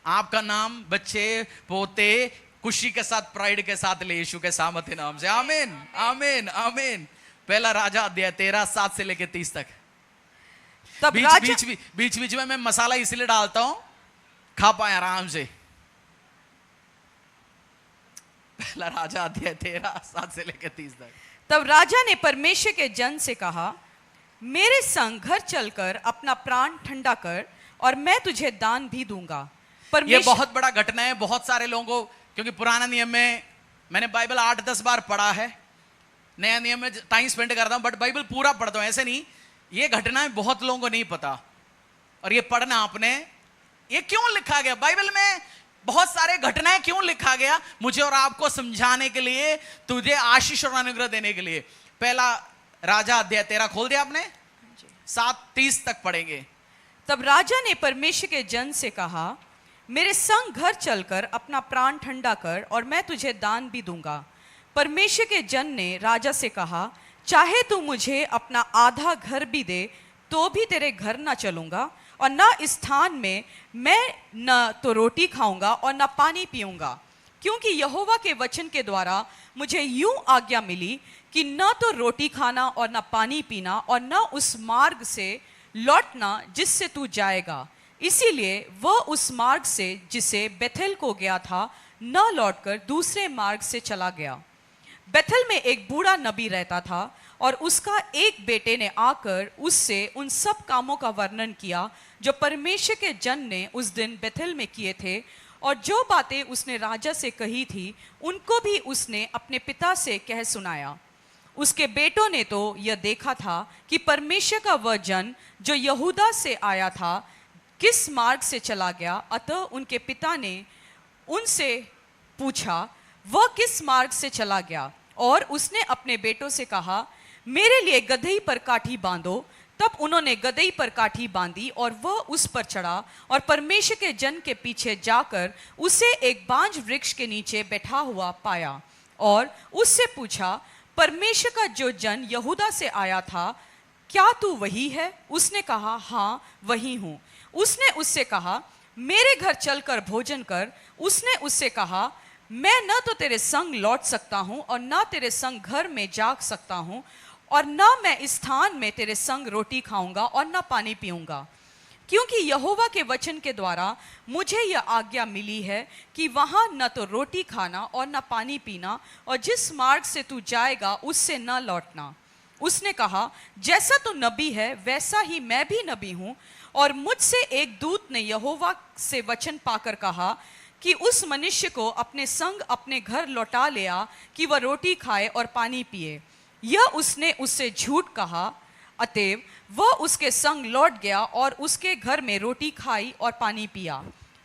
A: आपका नाम बच्चे पोते खुशी के साथ, प्राइड के साथ ले यीशु के सामर्थ्य नाम से। आमीन, आमीन, आमीन। पहला राजा अध्याय 13:7 से लेके 30 तक।
B: तब
A: बीच बीच में मैं मसाला इसलिए डालता हूं, खा पाए आराम से। पहला राजा अध्याय 13:7 से लेके 30 तक।
B: तब राजा ने परमेश्वर के जन से कहा, मेरे संग घर चलकर अपना प्राण ठंडा कर और मैं तुझे दान भी दूंगा।
A: ये बहुत बड़ा घटना है बहुत सारे लोगों को, क्योंकि पुराना नियम में मैंने बाइबल 8-10 बार पढ़ा है, नया नियम में टाइम स्पेंड करता हूं, बट बाइबल पूरा पढ़ता हूं, ऐसे नहीं। ये घटनाएं बहुत लोगों को नहीं पता, और ये पढ़ना आपने, ये क्यों लिखा गया बाइबल में, बहुत सारे घटनाएं क्यों लिखा गया, मुझे और आपको समझाने के लिए, तुझे आशीष और अनुग्रह देने के लिए। पहला राजा अध्याय 13 खोल दिया आपने, 7:30 तक पढ़ेंगे।
B: तब राजा ने परमेश्वर के जन से कहा, मेरे संग घर चलकर अपना प्राण ठंडा कर और मैं तुझे दान भी दूंगा। परमेश्वर के जन ने राजा से कहा, चाहे तू मुझे अपना आधा घर भी दे तो भी तेरे घर ना चलूंगा, और न इस स्थान में मैं न तो रोटी खाऊंगा और न पानी पीऊंगा, क्योंकि यहोवा के वचन के द्वारा मुझे यूं आज्ञा मिली कि न तो रोटी खाना और न पानी पीना और न उस मार्ग से लौटना जिससे तू जाएगा। इसीलिए वह उस मार्ग से जिसे बेथेल को गया था न लौटकर दूसरे मार्ग से चला गया। बेथेल में एक बूढ़ा नबी रहता था और उसका एक बेटे ने आकर उससे उन सब कामों का वर्णन किया जो परमेश्वर के जन ने उस दिन बेथेल में किए थे, और जो बातें उसने राजा से कही थी उनको भी उसने अपने पिता से कह सुनाया। उसके बेटों ने तो यह देखा था कि परमेश्वर का वह जन जो यहूदा से आया था किस मार्ग से चला गया, अतः उनके पिता ने उनसे पूछा वह किस मार्ग से चला गया, और उसने अपने बेटों से कहा, मेरे लिए गदही पर काठी बांधो। तब उन्होंने गदही पर काठी बांधी और वह उस पर चढ़ा और परमेश्वर के जन के पीछे जाकर उसे एक बांज वृक्ष के नीचे बैठा हुआ पाया, और उससे पूछा, परमेश्वर का जो जन यहूदा से आया था क्या तू वही है? उसने कहा, हाँ वही हूँ। उसने उससे कहा, मेरे घर चलकर भोजन कर। उसने उससे कहा, मैं न तो तेरे संग लौट सकता हूँ और न तेरे संग घर में जाग सकता हूँ, और न मैं इस स्थान में तेरे संग रोटी खाऊंगा और न पानी पीऊंगा, क्योंकि यहोवा के वचन के द्वारा मुझे यह आज्ञा मिली है कि वहां न तो रोटी खाना और न पानी पीना, और जिस मार्ग से तू जाएगा उससे न लौटना। उसने कहा, जैसा तू नबी है वैसा ही मैं भी नबी हूं। और मुझसे एक दूत ने यहोवा से वचन पाकर कहा कि उस मनुष्य को अपने संग अपने घर लौटा ले आ कि वह रोटी खाए और पानी पिए। यह उसने उससे झूठ कहा। अतएव वह उसके संग लौट गया और उसके घर में रोटी खाई और पानी पिया।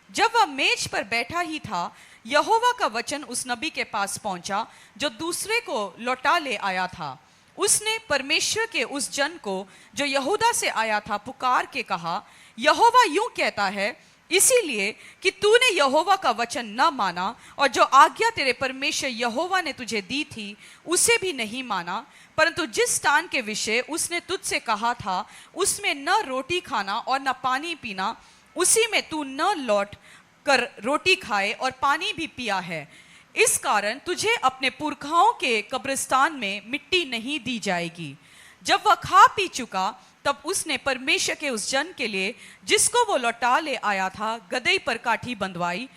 B: जब वह मेज पर बैठा ही था, यहोवा का वचन उस नबी के पास पहुंचा जो दूसरे को लौटा ले आया था। उसने परमेश्वर के उस जन को जो यहूदा से आया था पुकार के कहा, यहोवा यूं कहता है, इसीलिए कि तूने यहोवा का वचन न माना और जो आज्ञा तेरे परमेश्वर यहोवा ने तुझे दी थी उसे भी नहीं माना, परंतु जिस स्थान के विषय उसने तुझसे कहा था उसमें न रोटी खाना और न पानी पीना, उसी में तू न लौट कर रोटी खाए और पानी भी पिया है। इस कारण तुझे अपने पुरखाओं के कब्रिस्तान में मिट्टी नहीं दी जाएगी। जब वह खा पी चुका, तब उसने परमेश्वर के उस जन के लिए जिसको वो लौटा ले आया था गदही पर काठी बंधवाई।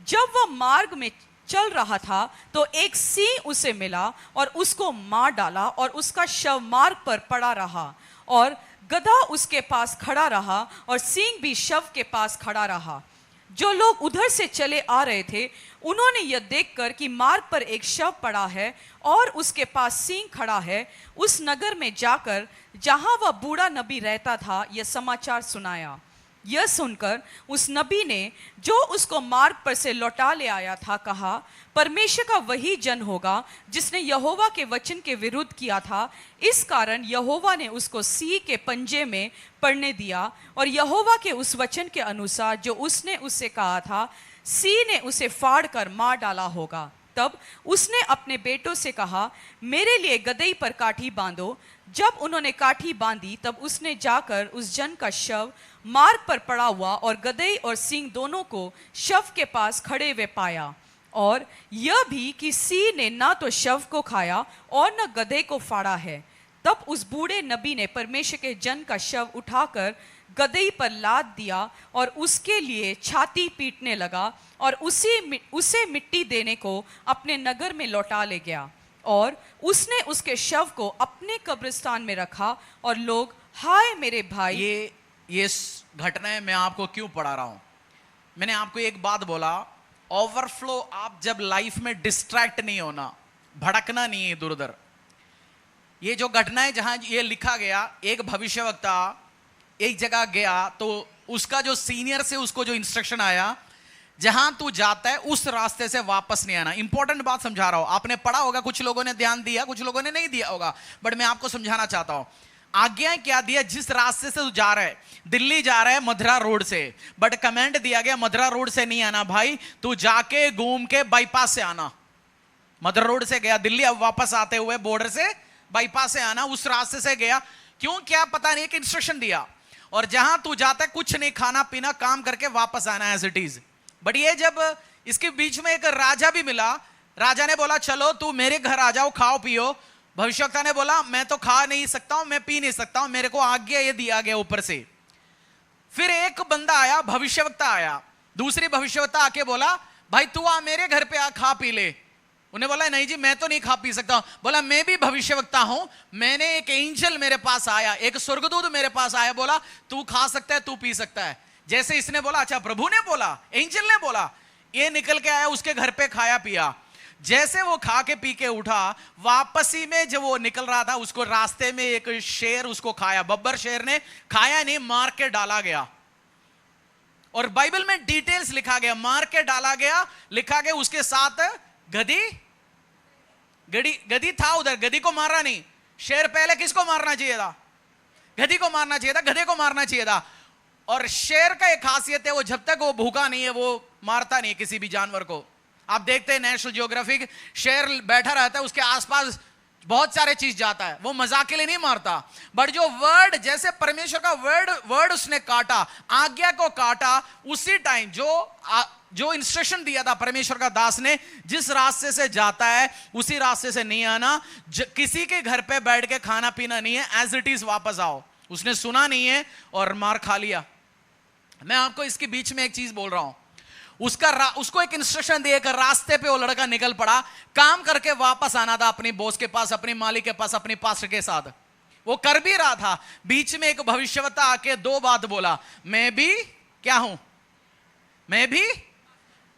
B: जब वह मार्ग में चल रहा था तो एक सिंह उसे मिला और उसको मार डाला, और उसका शव मार्ग पर पड़ा रहा, और गदहा उसके पास खड़ा रहा और सिंह भी शव के पास खड़ा रहा। जो लोग उधर से चले आ रहे थे उन्होंने यह देखकर कि मार्ग पर एक शव पड़ा है और उसके पास सिंह खड़ा है, उस नगर में जाकर जहां वह बूढ़ा नबी रहता था यह समाचार सुनाया। यह सुनकर उस नबी ने जो उसको मार्ग पर से लौटा ले आया था कहा, परमेश्वर का वही जन होगा जिसने यहोवा के वचन के विरुद्ध किया था। इस कारण यहोवा ने उसको सिंह के पंजे में पड़ने दिया, और यहोवा के उस वचन के अनुसार जो उसने उससे कहा था, सिंह ने उसे फाड़ कर मार डाला होगा। तब उसने अपने बेटों से कहा, मेरे लिए गदही पर काठी बांधो। जब उन्होंने काठी बांधी तब उसने जाकर उस जन का शव मार्ग पर पड़ा हुआ और गदही और सिंह दोनों को शव के पास खड़े हुए पाया, और यह भी कि सिंह ने ना तो शव को खाया और न गदहे को फाड़ा है। तब उस बूढ़े नबी ने परमेश्वर के जन का शव उठाकर गदही पर लाद दिया और उसके लिए छाती पीटने लगा, और उसे मिट्टी देने को अपने नगर में लौटा ले गया, और उसने उसके शव को अपने कब्रिस्तान में रखा। और लोग, हाय मेरे भाई।
A: ये घटनाएं मैं आपको क्यों पढ़ा रहा हूं? मैंने आपको एक बात बोला, ओवरफ्लो। आप जब लाइफ में डिस्ट्रैक्ट नहीं होना, भड़कना नहीं है इधर उधर। ये जो घटनाएं जहां ये लिखा गया, एक भविष्यवक्ता एक जगह गया तो उसका जो सीनियर से उसको जो इंस्ट्रक्शन आया, जहां तू जाता है उस रास्ते से वापस नहीं आना। इंपॉर्टेंट बात समझा रहा हूं, आपने पढ़ा होगा, कुछ लोगों ने ध्यान दिया, कुछ लोगों ने नहीं दिया होगा, बट मैं आपको समझाना चाहता हूं। आज्ञाएं क्या दिया? जिस रास्ते से तू जा रहा है, दिल्ली जा रहा है मधुरा रोड से, बट कमेंट दिया गया मधुरा रोड से नहीं आना भाई, तू जाके घूम के बाईपास से आना। मधुरा रोड से गया दिल्ली, अब वापस आते हुए बॉर्डर से बाईपास से आना, उस रास्ते से गया। क्यों, क्या पता नहीं, एक इंस्ट्रक्शन दिया। और जहां तू जाता है कुछ नहीं खाना पीना, काम करके वापस आना एज इट इज। बट ये जब इसके बीच में एक राजा भी मिला, राजा ने बोला चलो तू मेरे घर आ जाओ, खाओ पियो। भविष्यवक्ता ने बोला मैं तो खा नहीं सकता हूं, मैं पी नहीं सकता हूं, मेरे को आज्ञा ये दिया गया ऊपर से। फिर एक बंदा आया, भविष्यवक्ता आया, दूसरी भविष्यवक्ता आके बोला भाई तू आ मेरे घर पे आ, खा पी ले। उन्हें बोला नहीं जी मैं तो नहीं खा पी सकता। बोला मैं भी भविष्यवक्ता हूं, मैंने एक एंजल मेरे पास आया, एक स्वर्गदूत मेरे पास आया, बोला तू खा सकता है, तू पी सकता है। जैसे इसने बोला, अच्छा प्रभु ने बोला, एंजल ने बोला, ये निकल के आया उसके घर पे, खाया पिया। जैसे वो खा के पी के उठा, वापसी में जब वो निकल रहा था उसको रास्ते में एक शेर उसको खाया। बब्बर शेर ने खाया नहीं, मार के डाला गया। और बाइबल में डिटेल्स लिखा गया, मार के डाला गया, लिखा गया उसके साथ गधी था उधर, गधी को मारा नहीं। शेर पहले किसको मारना चाहिए था? गधी को मारना चाहिए था, गधे को मारना चाहिए था। और शेर का एक खासियत है, वो जब तक वो भूखा नहीं है वो मारता नहीं है किसी भी जानवर को। आप देखते हैं नेशनल ज्योग्राफिक, शेर बैठा रहता है, उसके आसपास बहुत सारे चीज जाता है, वो मजाक के लिए नहीं मारता, बट जो वर्ड, जैसे परमेश्वर का वर्ड उसने काटा, आज्ञा को काटा, उसी टाइम जो इंस्ट्रक्शन दिया था परमेश्वर का दास ने, जिस रास्ते से जाता है उसी रास्ते से नहीं आना, किसी के घर पे बैठ के खाना पीना नहीं है, एज इट इज वापस आओ। उसने सुना नहीं है और मार खा लिया। मैं आपको इसके बीच में एक चीज बोल रहा हूं, उसको एक इंस्ट्रक्शन देकर रास्ते पे वो लड़का निकल पड़ा, काम करके वापस आना था अपनी बॉस के पास, अपनी मालिक के पास, अपनी पास्टर के साथ। वो कर भी रहा था, बीच में एक भविष्यवक्ता आके दो बात बोला, मैं भी क्या हूं, मैं भी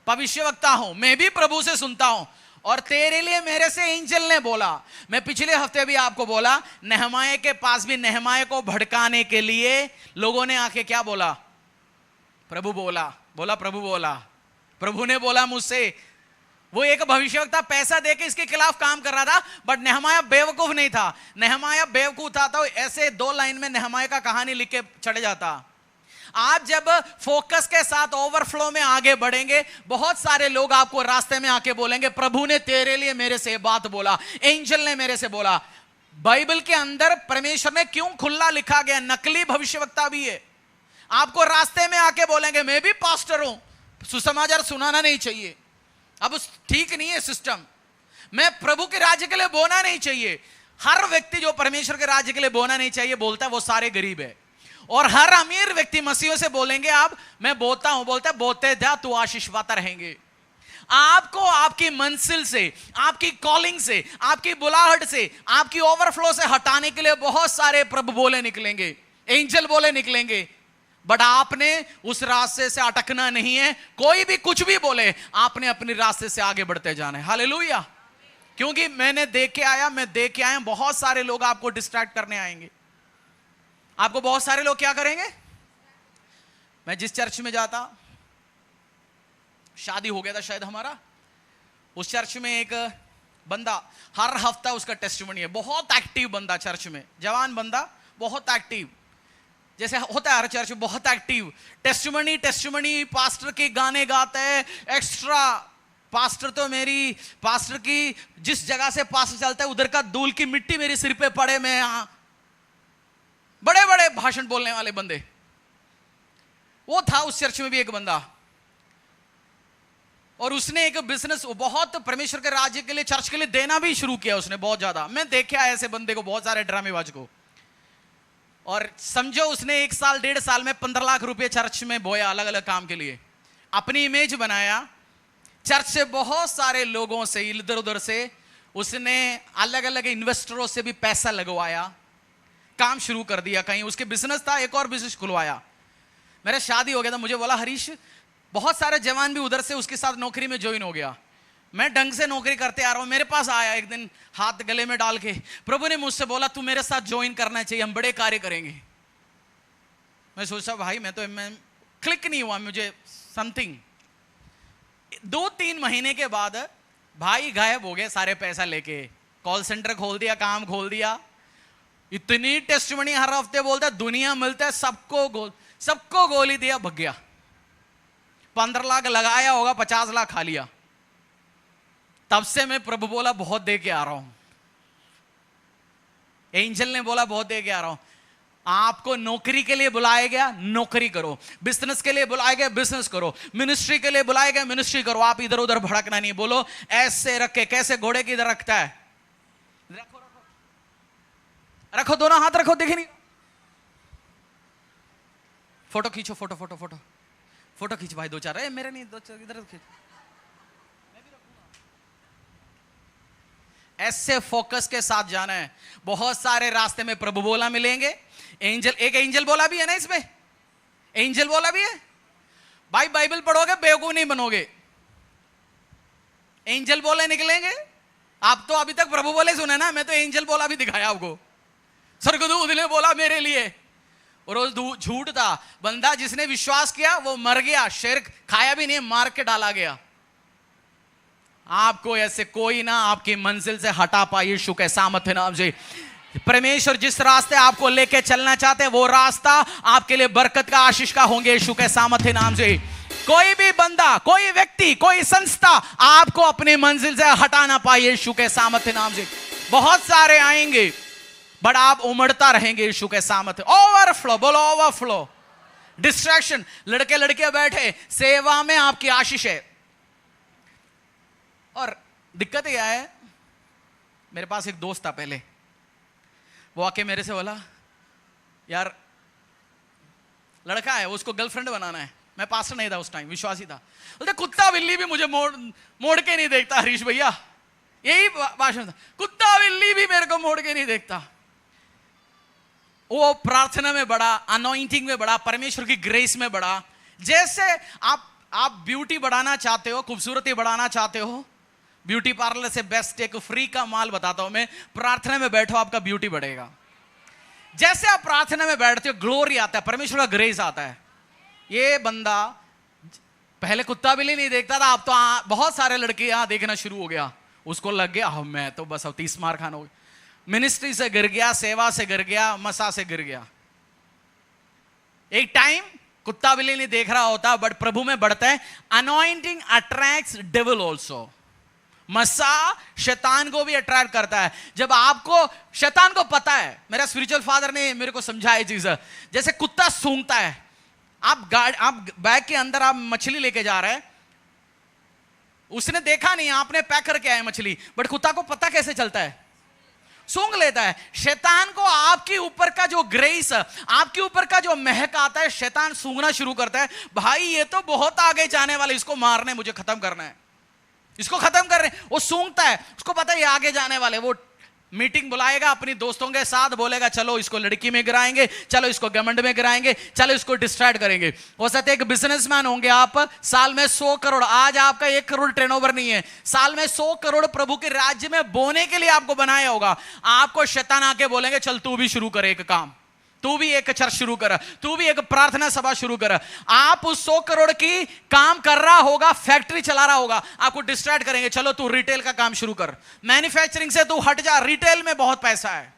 A: भविष्यवक्ता हूं, मैं भी प्रभु से सुनता हूं, और तेरे लिए मेरे से एंजल ने बोला। मैं पिछले हफ्ते भी आपको बोला, नेहमाया के पास भी नेहमाया को भड़काने के लिए लोगों ने आके क्या बोला, प्रभु बोला, प्रभु बोला, प्रभु ने बोला मुझसे। वो एक भविष्यवक्ता पैसा देके इसके खिलाफ काम कर रहा था, बट नेहमाया बेवकूफ नहीं था। नेहमाया बेवकूफ था तो ऐसे 2 लाइन में नेहमाया का कहानी लिख के चढ़ जाता। आप जब फोकस के साथ ओवरफ्लो में आगे बढ़ेंगे, बहुत सारे लोग आपको रास्ते में आके बोलेंगे, प्रभु ने तेरे लिए मेरे से बात बोला, एंजल ने मेरे से बोला। बाइबल के अंदर परमेश्वर ने क्यों खुला लिखा गया, नकली भविष्यवक्ता भी है। आपको रास्ते में आके बोलेंगे मैं भी पास्टर हूं, सुसमाचार सुनाना नहीं चाहिए, अब ठीक नहीं है सिस्टम, मैं प्रभु के राज्य के लिए बोना नहीं चाहिए। हर व्यक्ति जो परमेश्वर के राज्य के लिए बोना नहीं चाहिए बोलता है वो सारे गरीब है, और हर अमीर व्यक्ति मसीहों से बोलेंगे आप मैं बोलता हूं, बोलता है बोते जा तू आशीष पाता रहेंगे। आपको आपकी मंजिल से, आपकी कॉलिंग से, आपकी बुलाहट से, आपकी ओवरफ्लो से हटाने के लिए बहुत सारे प्रभु बोले निकलेंगे, एंजल बोले निकलेंगे, बट आपने उस रास्ते से अटकना नहीं है। कोई भी कुछ भी बोले, आपने अपने रास्ते से आगे बढ़ते जाना है। हालेलुया। क्योंकि मैं देख के आया, बहुत सारे लोग आपको डिस्ट्रैक्ट करने आएंगे। आपको बहुत सारे लोग क्या करेंगे, मैं जिस चर्च में जाता, शादी हो गया था शायद हमारा, उस चर्च में एक बंदा, हर हफ्ता उसका टेस्टिमनी है, बहुत एक्टिव बंदा, चर्च में जवान बंदा, बहुत एक्टिव, जैसे होता है हर चर्च में, बहुत एक्टिव, टेस्टिमनी, पास्टर के गाने गाता है एक्स्ट्रा। पास्टर की जिस जगह से पास्टर चलता है उधर का धूल की मिट्टी मेरे सिर पे पड़े, मैं यहां, बड़े बड़े भाषण बोलने वाले बंदे। वो था उस चर्च में भी एक बंदा, और उसने एक बिजनेस बहुत परमेश्वर के राज्य के लिए, चर्च के लिए देना भी शुरू किया उसने, बहुत ज्यादा। मैं देखा ऐसे बंदे को, बहुत सारे ड्रामेबाज को, और समझो उसने 1 साल 1.5 साल में 15 लाख रुपए चर्च में बोया, अलग अलग काम के लिए, अपनी इमेज बनाया। चर्च से बहुत सारे लोगों से, इधर उधर से उसने अलग अलग इन्वेस्टरों से भी पैसा लगवाया, काम शुरू कर दिया। कहीं उसके बिजनेस था, एक और बिजनेस खुलवाया। मेरा शादी हो गया था, मुझे बोला हरीश, बहुत सारे जवान भी उधर से उसके साथ नौकरी में ज्वाइन हो गया। मैं ढंग से नौकरी करते आ रहा हूं, मेरे पास आया एक दिन हाथ गले में डाल के, प्रभु ने मुझसे बोला तू मेरे साथ ज्वाइन करना चाहिए, हम बड़े कार्य करेंगे। मैं सोचा भाई मैं क्लिक नहीं हुआ मुझे समथिंग। 2-3 महीने के बाद भाई गायब हो गए, सारे पैसा लेके, कॉल सेंटर खोल दिया, काम खोल दिया। इतनी टेस्टिमनी हर हफ्ते बोलता है, दुनिया मिलता है, सबको गोली दिया, भग गया। 15 लाख लगाया होगा, 50 लाख खा लिया। तब से मैं प्रभु बोला बहुत दे के आ रहा हूं, एंजल ने बोला बहुत दे के आ रहा हूं। आपको नौकरी के लिए बुलाया गया, नौकरी करो, बिजनेस के लिए बुलाया गया, बिजनेस करो, मिनिस्ट्री के लिए बुलाया गया, मिनिस्ट्री करो। आप इधर उधर भड़कना नहीं। बोलो ऐसे रख के, कैसे घोड़े की इधर रखता है, रखो दोनों हाथ रखो, देखे नहीं, फोटो खींचो, फोटो खींच भाई, 2-4, मेरे नहीं, 2-4 इधर खींच। ऐसे फोकस के साथ जाना है। बहुत सारे रास्ते में प्रभु बोला मिलेंगे। एक एंजल बोला भी है ना, इसमें एंजल बोला भी है। भाई बाइबल पढ़ोगे बेवकूफ नहीं बनोगे, एंजल बोले निकलेंगे। आप तो अभी तक प्रभु बोले सुने ना, मैं तो एंजल बोला भी दिखाया आपको। स्वर्गदूत ने बोला मेरे लिए, और वो झूठ था। बंदा जिसने विश्वास किया वो मर गया, शेर खाया भी नहीं, मार के डाला गया। आपको ऐसे कोई ना आपकी मंजिल से हटा पाए, यीशु के सामर्थ्य नाम से। परमेश्वर जिस रास्ते आपको लेके चलना चाहते हैं वो रास्ता आपके लिए बरकत का, आशीष का होंगे, यीशु के सामर्थ्य नाम से। कोई भी बंदा, कोई व्यक्ति, कोई संस्था आपको अपनी मंजिल से हटा ना पाए, यीशु के सामर्थ्य नाम से। बहुत सारे आएंगे, बट आप उमड़ता रहेंगे यीशु के सामर्थ्य। ओवरफ्लो, बोलो ओवरफ्लो। डिस्ट्रैक्शन, लड़के लड़कियां बैठे, सेवा में आपकी आशीष है। और दिक्कत यह है, मेरे पास एक दोस्त था पहले, वो आके मेरे से बोला, यार लड़का है, उसको गर्लफ्रेंड बनाना है। मैं पास्टर नहीं था उस टाइम, विश्वासी था। बोलते कुत्ता बिल्ली भी मुझे मोड़ के नहीं देखता हरीश भैया, यही भाषण था, कुत्ता बिल्ली भी मेरे को मोड़ के नहीं देखता। वो प्रार्थना में बढ़ा, अनॉइंटिंग में बढ़ा, परमेश्वर की ग्रेस में बढ़ा। जैसे आप ब्यूटी बढ़ाना चाहते हो, खूबसूरती बढ़ाना चाहते हो, ब्यूटी पार्लर से बेस्ट एक फ्री का माल बताता हूं मैं, प्रार्थना में बैठो, आपका ब्यूटी बढ़ेगा। जैसे आप प्रार्थना में बैठते हो, ग्लोरी आता है, परमेश्वर का ग्रेस आता है। ये बंदा पहले कुत्ता बिल्ली नहीं देखता था, अब तो बहुत सारे लड़के यहां देखना शुरू हो गया। उसको लग गया मैं तो बस अब 30 मार खाना हो गया। मिनिस्ट्री से गिर गया, सेवा से गिर गया, मसा से गिर गया। एक टाइम कुत्ता बिल्ली नहीं देख रहा होता, बट प्रभु में बढ़ता है। Anointing attracts devil also. मसा शैतान को भी अट्रैक्ट करता है। जब आपको, शैतान को पता है, मेरा स्पिरिचुअल फादर ने मेरे को समझाया चीज, जैसे कुत्ता सूंघता है, आप बैग के अंदर आप मछली लेके जा रहे हैं, उसने देखा नहीं, आपने पैक करके आए मछली, बट कुत्ता को पता कैसे चलता है, सूंघ लेता है। शैतान को आपके ऊपर का जो ग्रेस, आपके ऊपर का जो महक आता है, शैतान सूंघना शुरू करता है, भाई ये तो बहुत आगे जाने वाले, इसको मारने, मुझे खत्म करना है, इसको खत्म कर रहे। वो सूंघता है, उसको पता है ये आगे जाने वाले। वो मीटिंग बुलाएगा अपनी दोस्तों के साथ, बोलेगा चलो इसको लड़की में गिराएंगे, चलो इसको घमंड में गिराएंगे, चलो इसको डिस्ट्रैक्ट करेंगे। हो सकता है एक बिजनेसमैन होंगे आप, साल में 100 करोड़, आज आपका 1 करोड़ टर्नओवर नहीं है, साल में 100 करोड़ प्रभु के राज्य में बोने के लिए आपको बनाया होगा। आपको शैतान आके बोलेंगे चल तू भी शुरू कर एक काम, तू भी एक चर्च शुरू कर, तू भी एक प्रार्थना सभा शुरू कर। आप उस 100 करोड़ की काम कर रहा होगा, फैक्ट्री चला रहा होगा, आपको डिस्ट्रैक्ट करेंगे, चलो तू रिटेल का काम शुरू कर, मैन्युफैक्चरिंग से तू हट जा, रिटेल में बहुत पैसा है।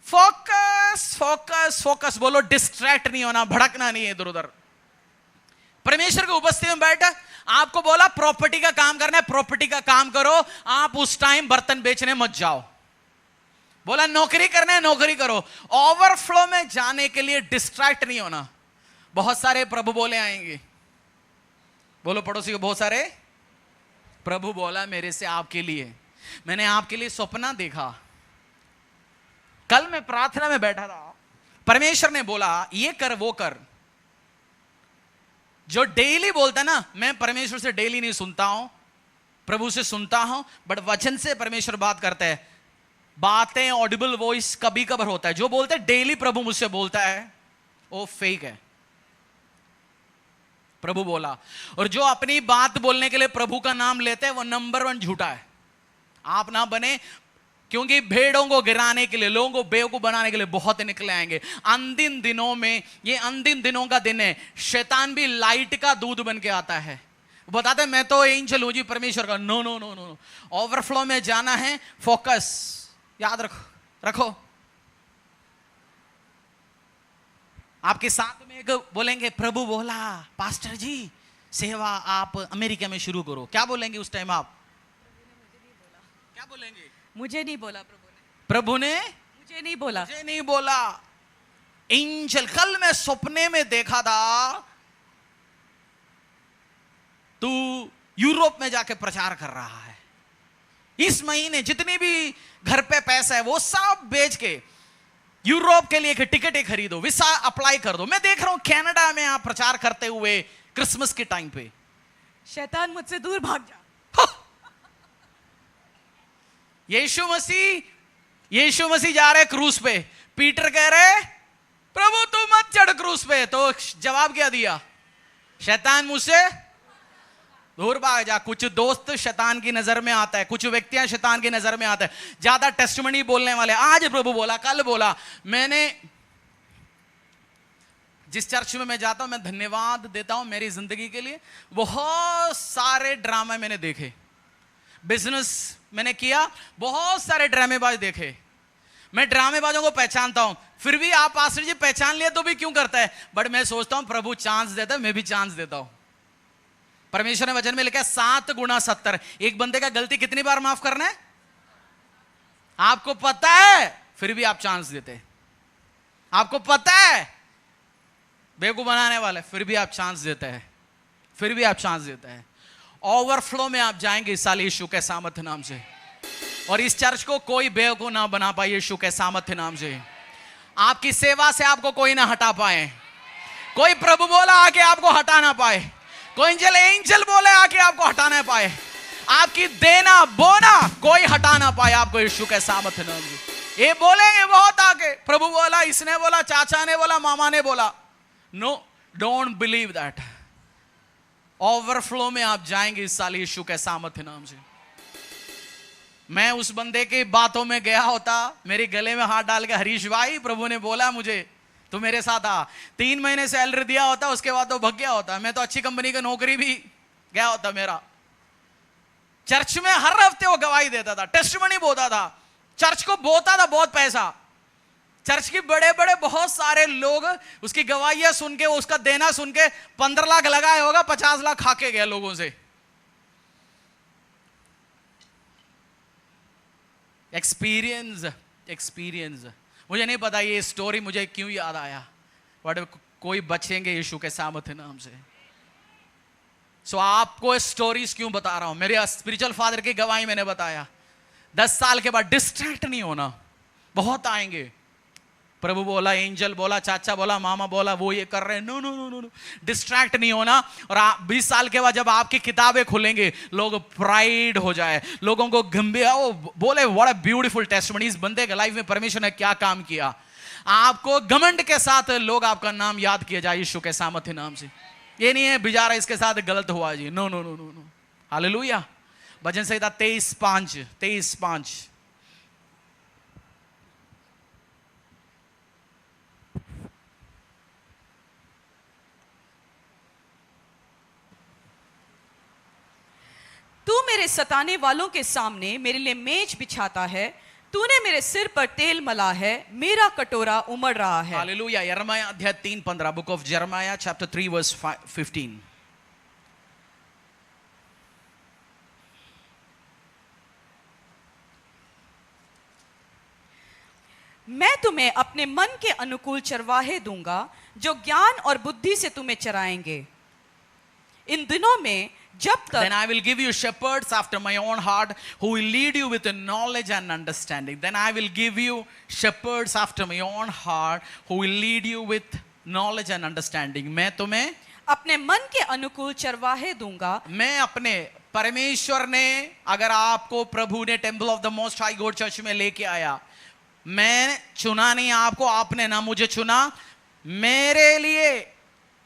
A: फोकस फोकस फोकस, बोलो डिस्ट्रैक्ट नहीं होना, भड़कना नहीं है इधर उधर। परमेश्वर की उपस्थिति में बैठ, आपको बोला प्रॉपर्टी का काम करना है, प्रॉपर्टी का काम करो। आप उस टाइम बर्तन बेचने मत जाओ। बोला नौकरी करना है, नौकरी करो। ओवरफ्लो में जाने के लिए डिस्ट्रैक्ट नहीं होना। बहुत सारे प्रभु बोले आएंगे, बोलो पड़ोसी को, बहुत सारे प्रभु बोला मेरे से आपके लिए, मैंने आपके लिए सपना देखा। कल मैं प्रार्थना में बैठा था, परमेश्वर ने बोला ये कर वो कर। जो डेली बोलता है ना, मैं परमेश्वर से डेली नहीं सुनता हूं, प्रभु से सुनता हूं, बट वचन से परमेश्वर बात करता है। बातें ऑडिबल वॉइस कभी कभार होता है, जो बोलते हैं डेली प्रभु मुझसे बोलता है वो फेक है। प्रभु बोला, और जो अपनी बात बोलने के लिए प्रभु का नाम लेते हैं वो नंबर 1 झूठा है। आप ना बने, क्योंकि भेड़ों को गिराने के लिए, लोगों को बेवकूफ बनाने के लिए बहुत निकले आएंगे। अंतिम दिनों में, ये अंतिम दिनों का दिन है, शैतान भी लाइट का दूध बन के आता है, बताते हैं मैं तो एंजल हूं जी परमेश्वर का। No no no no, overflow में जाना है, फोकस याद रखो। आपके साथ में एक बोलेंगे प्रभु बोला पास्टर जी सेवा आप अमेरिका में शुरू करो, क्या बोलेंगे उस टाइम आप? क्या बोलेंगे?
B: मुझे नहीं बोला
A: प्रभु ने
B: मुझे नहीं बोला,
A: मुझे नहीं बोला। एंजल, कल मैं सपने में देखा था तू यूरोप में जाके प्रचार कर रहा है। इस महीने जितनी भी घर पे पैसा है वो सब बेच के यूरोप के लिए टिकट खरीदो, वीसा अप्लाई कर दो। मैं देख रहा हूं कनाडा में आप प्रचार करते हुए क्रिसमस के टाइम पे।
B: शैतान मुझसे दूर भाग जा।
A: यीशु मसीह जा रहे क्रूज पे, पीटर कह रहे प्रभु तू मत चढ़ क्रूज पे, तो जवाब क्या दिया? शैतान मुझसे दूर भाग जा। कुछ दोस्त शैतान की नजर में आता है, कुछ व्यक्तियां शैतान की नजर में आता है, ज्यादा टेस्टमनी बोलने वाले। आज प्रभु बोला, कल बोला। मैंने जिस चर्च में मैं जाता हूं, मैं धन्यवाद देता हूं मेरी जिंदगी के लिए। बहुत सारे ड्रामे मैंने देखे, बिजनेस मैंने किया, बहुत सारे ड्रामेबाज देखे। मैं ड्रामेबाजों को पहचानता हूं, फिर भी आप पास्टर जी पहचान लिया तो भी क्यों करता है, बट मैं सोचता हूं प्रभु चांस देता है, मैं भी चांस देता हूं। परमेश्वर ने वचन में लिखा है 7 गुना 70। एक बंदे का गलती कितनी बार माफ करना है? आपको पता है फिर भी आप चांस देते हैं। आपको पता है बेवकूफ बनाने वाले, फिर भी आप चांस देते हैं, फिर भी आप चांस देते हैं। ओवरफ्लो में आप जाएंगे इस साल यीशु के सामर्थ्य नाम से, और इस चर्च को कोई बेवकूफ ना बना पाए यीशु के सामर्थ्य नाम से। आपकी सेवा से आपको कोई ना हटा पाए, कोई प्रभु बोला आके आपको हटा ना पाए, कोई एंजल बोले आके आपको हटा ना पाए, आपकी देना बोना कोई हटा ना पाए आपको यीशु के सामर्थ्य नाम से। ये बोलेंगे बहुत आगे, प्रभु बोला, इसने बोला, चाचा ने बोला, मामा ने बोला। No, don't believe that. Overflow में आप जाएंगे इस साल यीशु के सामर्थ्य नाम से। मैं उस बंदे की बातों में गया होता, मेरे गले में हाथ डाल के, हरीश भाई प्रभु ने बोला मुझे तू मेरे साथ आ, 3 महीने सैलरी दिया होता, उसके बाद तो भग गया होता। मैं तो अच्छी कंपनी की नौकरी भी गया होता मेरा। चर्च में हर हफ्ते वो गवाही देता था, टेस्टिमनी बोता था, चर्च को बोता था बहुत पैसा। चर्च के बड़े बड़े बहुत सारे लोग उसकी गवाहियां सुन के, उसका देना सुन के 15 लाख लगाए होगा, 50 लाख खा के गया लोगों से। एक्सपीरियंस मुझे नहीं पता ये स्टोरी मुझे क्यों याद आया, बट कोई बचेंगे यीशु के सामर्थ्य नाम से। सो आपको स्टोरीज क्यों बता रहा हूं? मेरे स्पिरिचुअल फादर की गवाही मैंने बताया। 10 साल के बाद डिस्ट्रैक्ट नहीं होना। बहुत आएंगे, प्रभु बोला, एंजल बोला, चाचा बोला, मामा बोला, वो ये कर रहे हैं, no no no no no, distract नहीं होना। और 20 साल के बाद जब आपकी किताबें खुलेंगे, लोग प्राइड हो जाए, लोगों को गंभीर बोले, व्हाट अ ब्यूटीफुल टेस्टिमनी, इस बंदे के लाइफ में परमेश्वर ने क्या काम किया। आपको घमंड के साथ लोग आपका नाम याद किया जाए यीशु के सामर्थ्य नाम से। ये नहीं है बेचारा इसके साथ गलत हुआ जी, no no no no no. Hallelujah. भजन संहिता 23:5।
B: तू मेरे सताने वालों के सामने मेरे लिए मेज बिछाता है, तूने मेरे सिर पर तेल मला है, मेरा कटोरा उमड़ रहा है।
A: हालेलुया। यिर्मयाह अध्याय 3:15, बुक ऑफ यिर्मयाह चैप्टर 3 वर्स 15।
B: मैं तुम्हें अपने मन के अनुकूल चरवाहे दूंगा, जो ज्ञान और बुद्धि से तुम्हें चराएंगे। इन दिनों में जब तक
A: Then I will give you shepherds after my own heart, who will lead you with knowledge and understanding. Then I will give you shepherds after my own heart, who will lead you with knowledge and understanding. मैं तुम्हें
B: अपने मन के अनुकूल चरवाहे दूंगा।
A: मैं अपने परमेश्वर ने, अगर आपको प्रभु ने temple of the most high God church में लेके आया, मैं चुना नहीं आपको, आपने ना मुझे चुना, मेरे लिए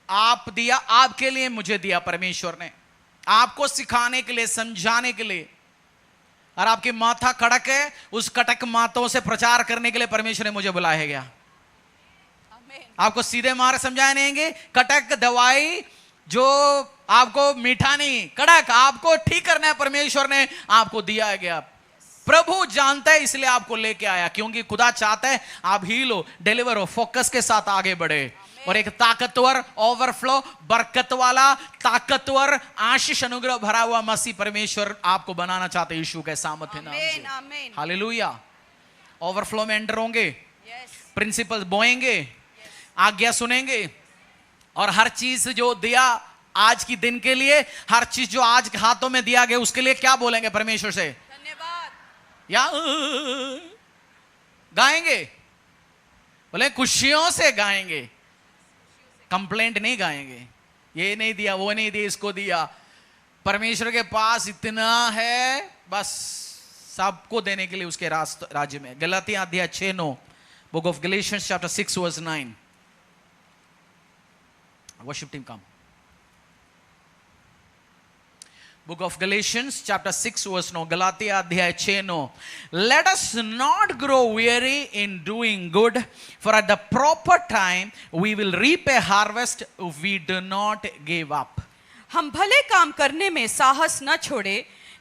A: आप दिया, आपके लिए मुझे दिया परमेश्वर ने, आपको सिखाने के लिए, समझाने के लिए। और आपकी माथा कड़क है, उस कटक माथों से प्रचार करने के लिए परमेश्वर ने मुझे बुलाया गया। आपको सीधे मार समझाए नहीं, कटक दवाई जो आपको मीठा नहीं, कड़क आपको ठीक करना है, परमेश्वर ने आपको दिया गया। प्रभु जानता है, इसलिए आपको लेके आया, क्योंकि खुदा चाहता है आप हील हो, डिलीवर हो, फोकस के साथ आगे बढ़े, और एक ताकतवर, ओवरफ्लो, बरकत वाला, ताकतवर, आशीष अनुग्रह भरा हुआ मसीह परमेश्वर आपको बनाना चाहते यीशु के सामर्थ्य नाम से। हालेलुया। ओवरफ्लो में एंटर होंगे, प्रिंसिपल बोएंगे, आज्ञा सुनेंगे, और हर चीज जो दिया आज की दिन के लिए, हर चीज जो आज हाथों में दिया गया, उसके लिए क्या बोलेंगे परमेश्वर से? धन्यवाद। या गाएंगे, बोले खुशियों से गाएंगे, कंप्लेंट नहीं गाएंगे, ये नहीं दिया, वो नहीं दिया, इसको दिया। परमेश्वर के पास इतना है, बस सबको देने के लिए उसके राज्य में। गलातिया अध्याय 6:9, book of Galatians chapter 6 verse 9। Worship team come. Book of Galatians chapter 6 verse 9, गलातिया अध्याय 6:9। Let us not grow weary in doing good, for at the proper time we will reap a harvest if we do not give up.
B: हम भले काम करने में साहस न छोड़े,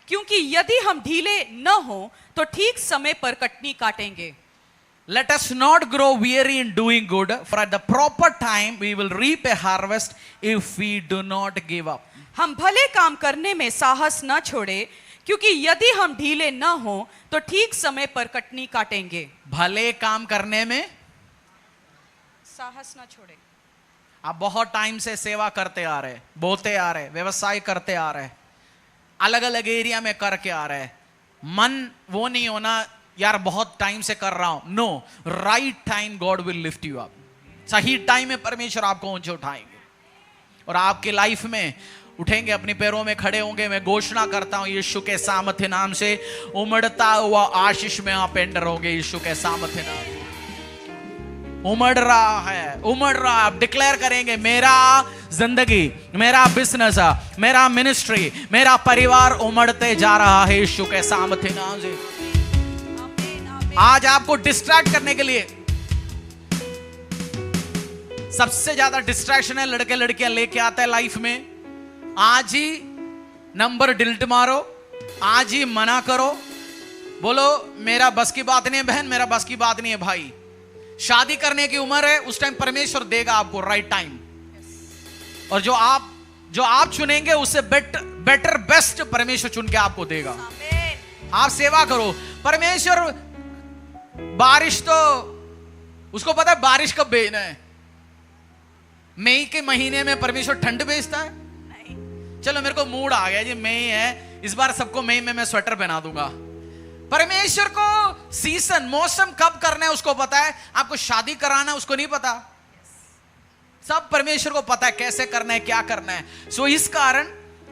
B: क्योंकि यदि हम ढीले न हो तो ठीक समय पर कटनी काटेंगे।
A: Let us not grow weary in doing good, for at the proper time we will reap a harvest if we do not give up.
B: हम भले काम करने में साहस न छोड़े, क्योंकि यदि हम ढीले न हो तो ठीक समय पर कटनी काटेंगे।
A: भले काम करने में
B: साहस न छोड़े।
A: आप बहुत टाइम से सेवा करते आ रहे, बोलते आ रहे, व्यवसाय करते आ रहे, अलग अलग एरिया में करके आ रहे, मन वो नहीं होना यार बहुत टाइम से कर रहा हूं। No, right time God will lift you up. सही टाइम में परमेश्वर आपको ऊंचे उठाएंगे और आपके लाइफ में उठेंगे, अपने पैरों में खड़े होंगे। मैं घोषणा करता हूं यीशु के सामर्थ्य नाम से, उमड़ता हुआ आशीष में आप एंटर होंगे यीशु के सामर्थ्य नाम से। उमड़ रहा है, उमड़ रहा। आप डिक्लेयर करेंगे मेरा जिंदगी, मेरा बिजनेस, मेरा मिनिस्ट्री, मेरा परिवार उमड़ते जा रहा है यीशु के सामर्थ्य नाम से। आज आपको डिस्ट्रैक्ट करने के लिए सबसे ज्यादा डिस्ट्रैक्शन है लड़के लड़कियां लेके आता है लाइफ में। आज ही नंबर डिलीट मारो, आज ही मना करो, बोलो मेरा बस की बात नहीं है बहन, मेरा बस की बात नहीं है भाई। शादी करने की उम्र है, उस टाइम परमेश्वर देगा आपको राइट टाइम। और जो आप चुनेंगे उससे बेटर बेस्ट परमेश्वर चुन के आपको देगा। आप सेवा करो। परमेश्वर बारिश तो उसको पता है बारिश कब भेजना है। मई के महीने में परमेश्वर ठंड भेजता है? नहीं। चलो मेरे को मूड आ गया जी, मई है, इस बार सबको मई में मैं स्वेटर पहना दूंगा। परमेश्वर को सीजन, मौसम कब करना है उसको पता है। आपको शादी कराना उसको नहीं पता। सब परमेश्वर को पता है कैसे करना है, क्या करना है। सो इस कारण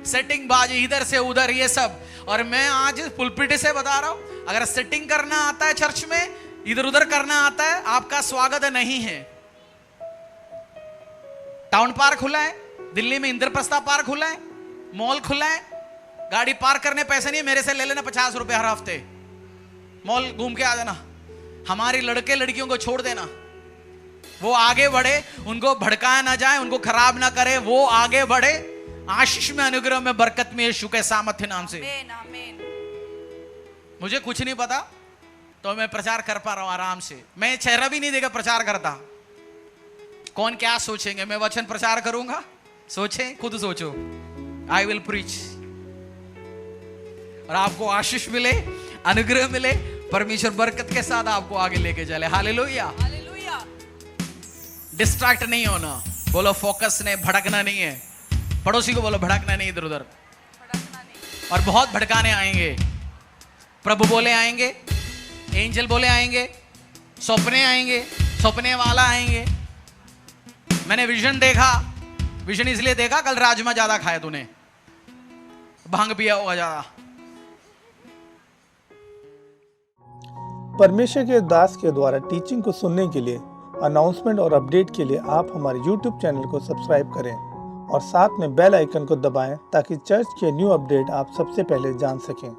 A: सेटिंग बाजी इधर से उधर ये सब। और मैं आज पुलपिट से बता रहा हूं, अगर सेटिंग करना आता है चर्च में, इधर उधर करना आता है, आपका स्वागत नहीं है। टाउन पार्क खुला है, दिल्ली में इंद्रप्रस्थ पार्क खुला है, मॉल खुला है। गाड़ी पार्क करने पैसे नहीं, मेरे से ले लेना 50 रुपए हर हफ्ते, मॉल घूम के आ जाना। हमारी लड़के लड़कियों को छोड़ देना, वो आगे बढ़े, उनको भड़काया ना जाए, उनको खराब ना करे, वो आगे बढ़े आशीष में, अनुग्रह में, बरकत में, यीशु के सामर्थ्य नाम से।
B: आमीन, आमीन।
A: मुझे कुछ नहीं पता तो मैं प्रचार कर पा रहा हूं आराम से। मैं चेहरा भी नहीं देकर प्रचार करता। कौन क्या सोचेंगे, मैं वचन प्रचार करूंगा, सोचे खुद सोचो। आई विल प्रीच और आपको आशीष मिले, अनुग्रह मिले, परमेश्वर बरकत के साथ आपको आगे लेके चले। Hallelujah,
B: hallelujah.
A: डिस्ट्रैक्ट नहीं होना, बोलो फोकस नहीं, भड़कना नहीं है। पड़ोसी को बोलो भड़कना नहीं इधर उधर। और बहुत भड़काने आएंगे, प्रभु बोले आएंगे, एंजल बोले आएंगे, सपने आएंगे, सपने वाला आएंगे। मैंने विजन देखा, विजन इसलिए देखा कल राजमा ज्यादा खाया तूने, भांग पिया होगा ज्यादा।
C: परमेश्वर के दास के द्वारा टीचिंग को सुनने के लिए, अनाउंसमेंट और अपडेट के लिए आप हमारे YouTube चैनल को सब्सक्राइब करें और साथ में बेल आइकन को दबाएं ताकि चर्च के न्यू अपडेट आप सबसे पहले जान सकें।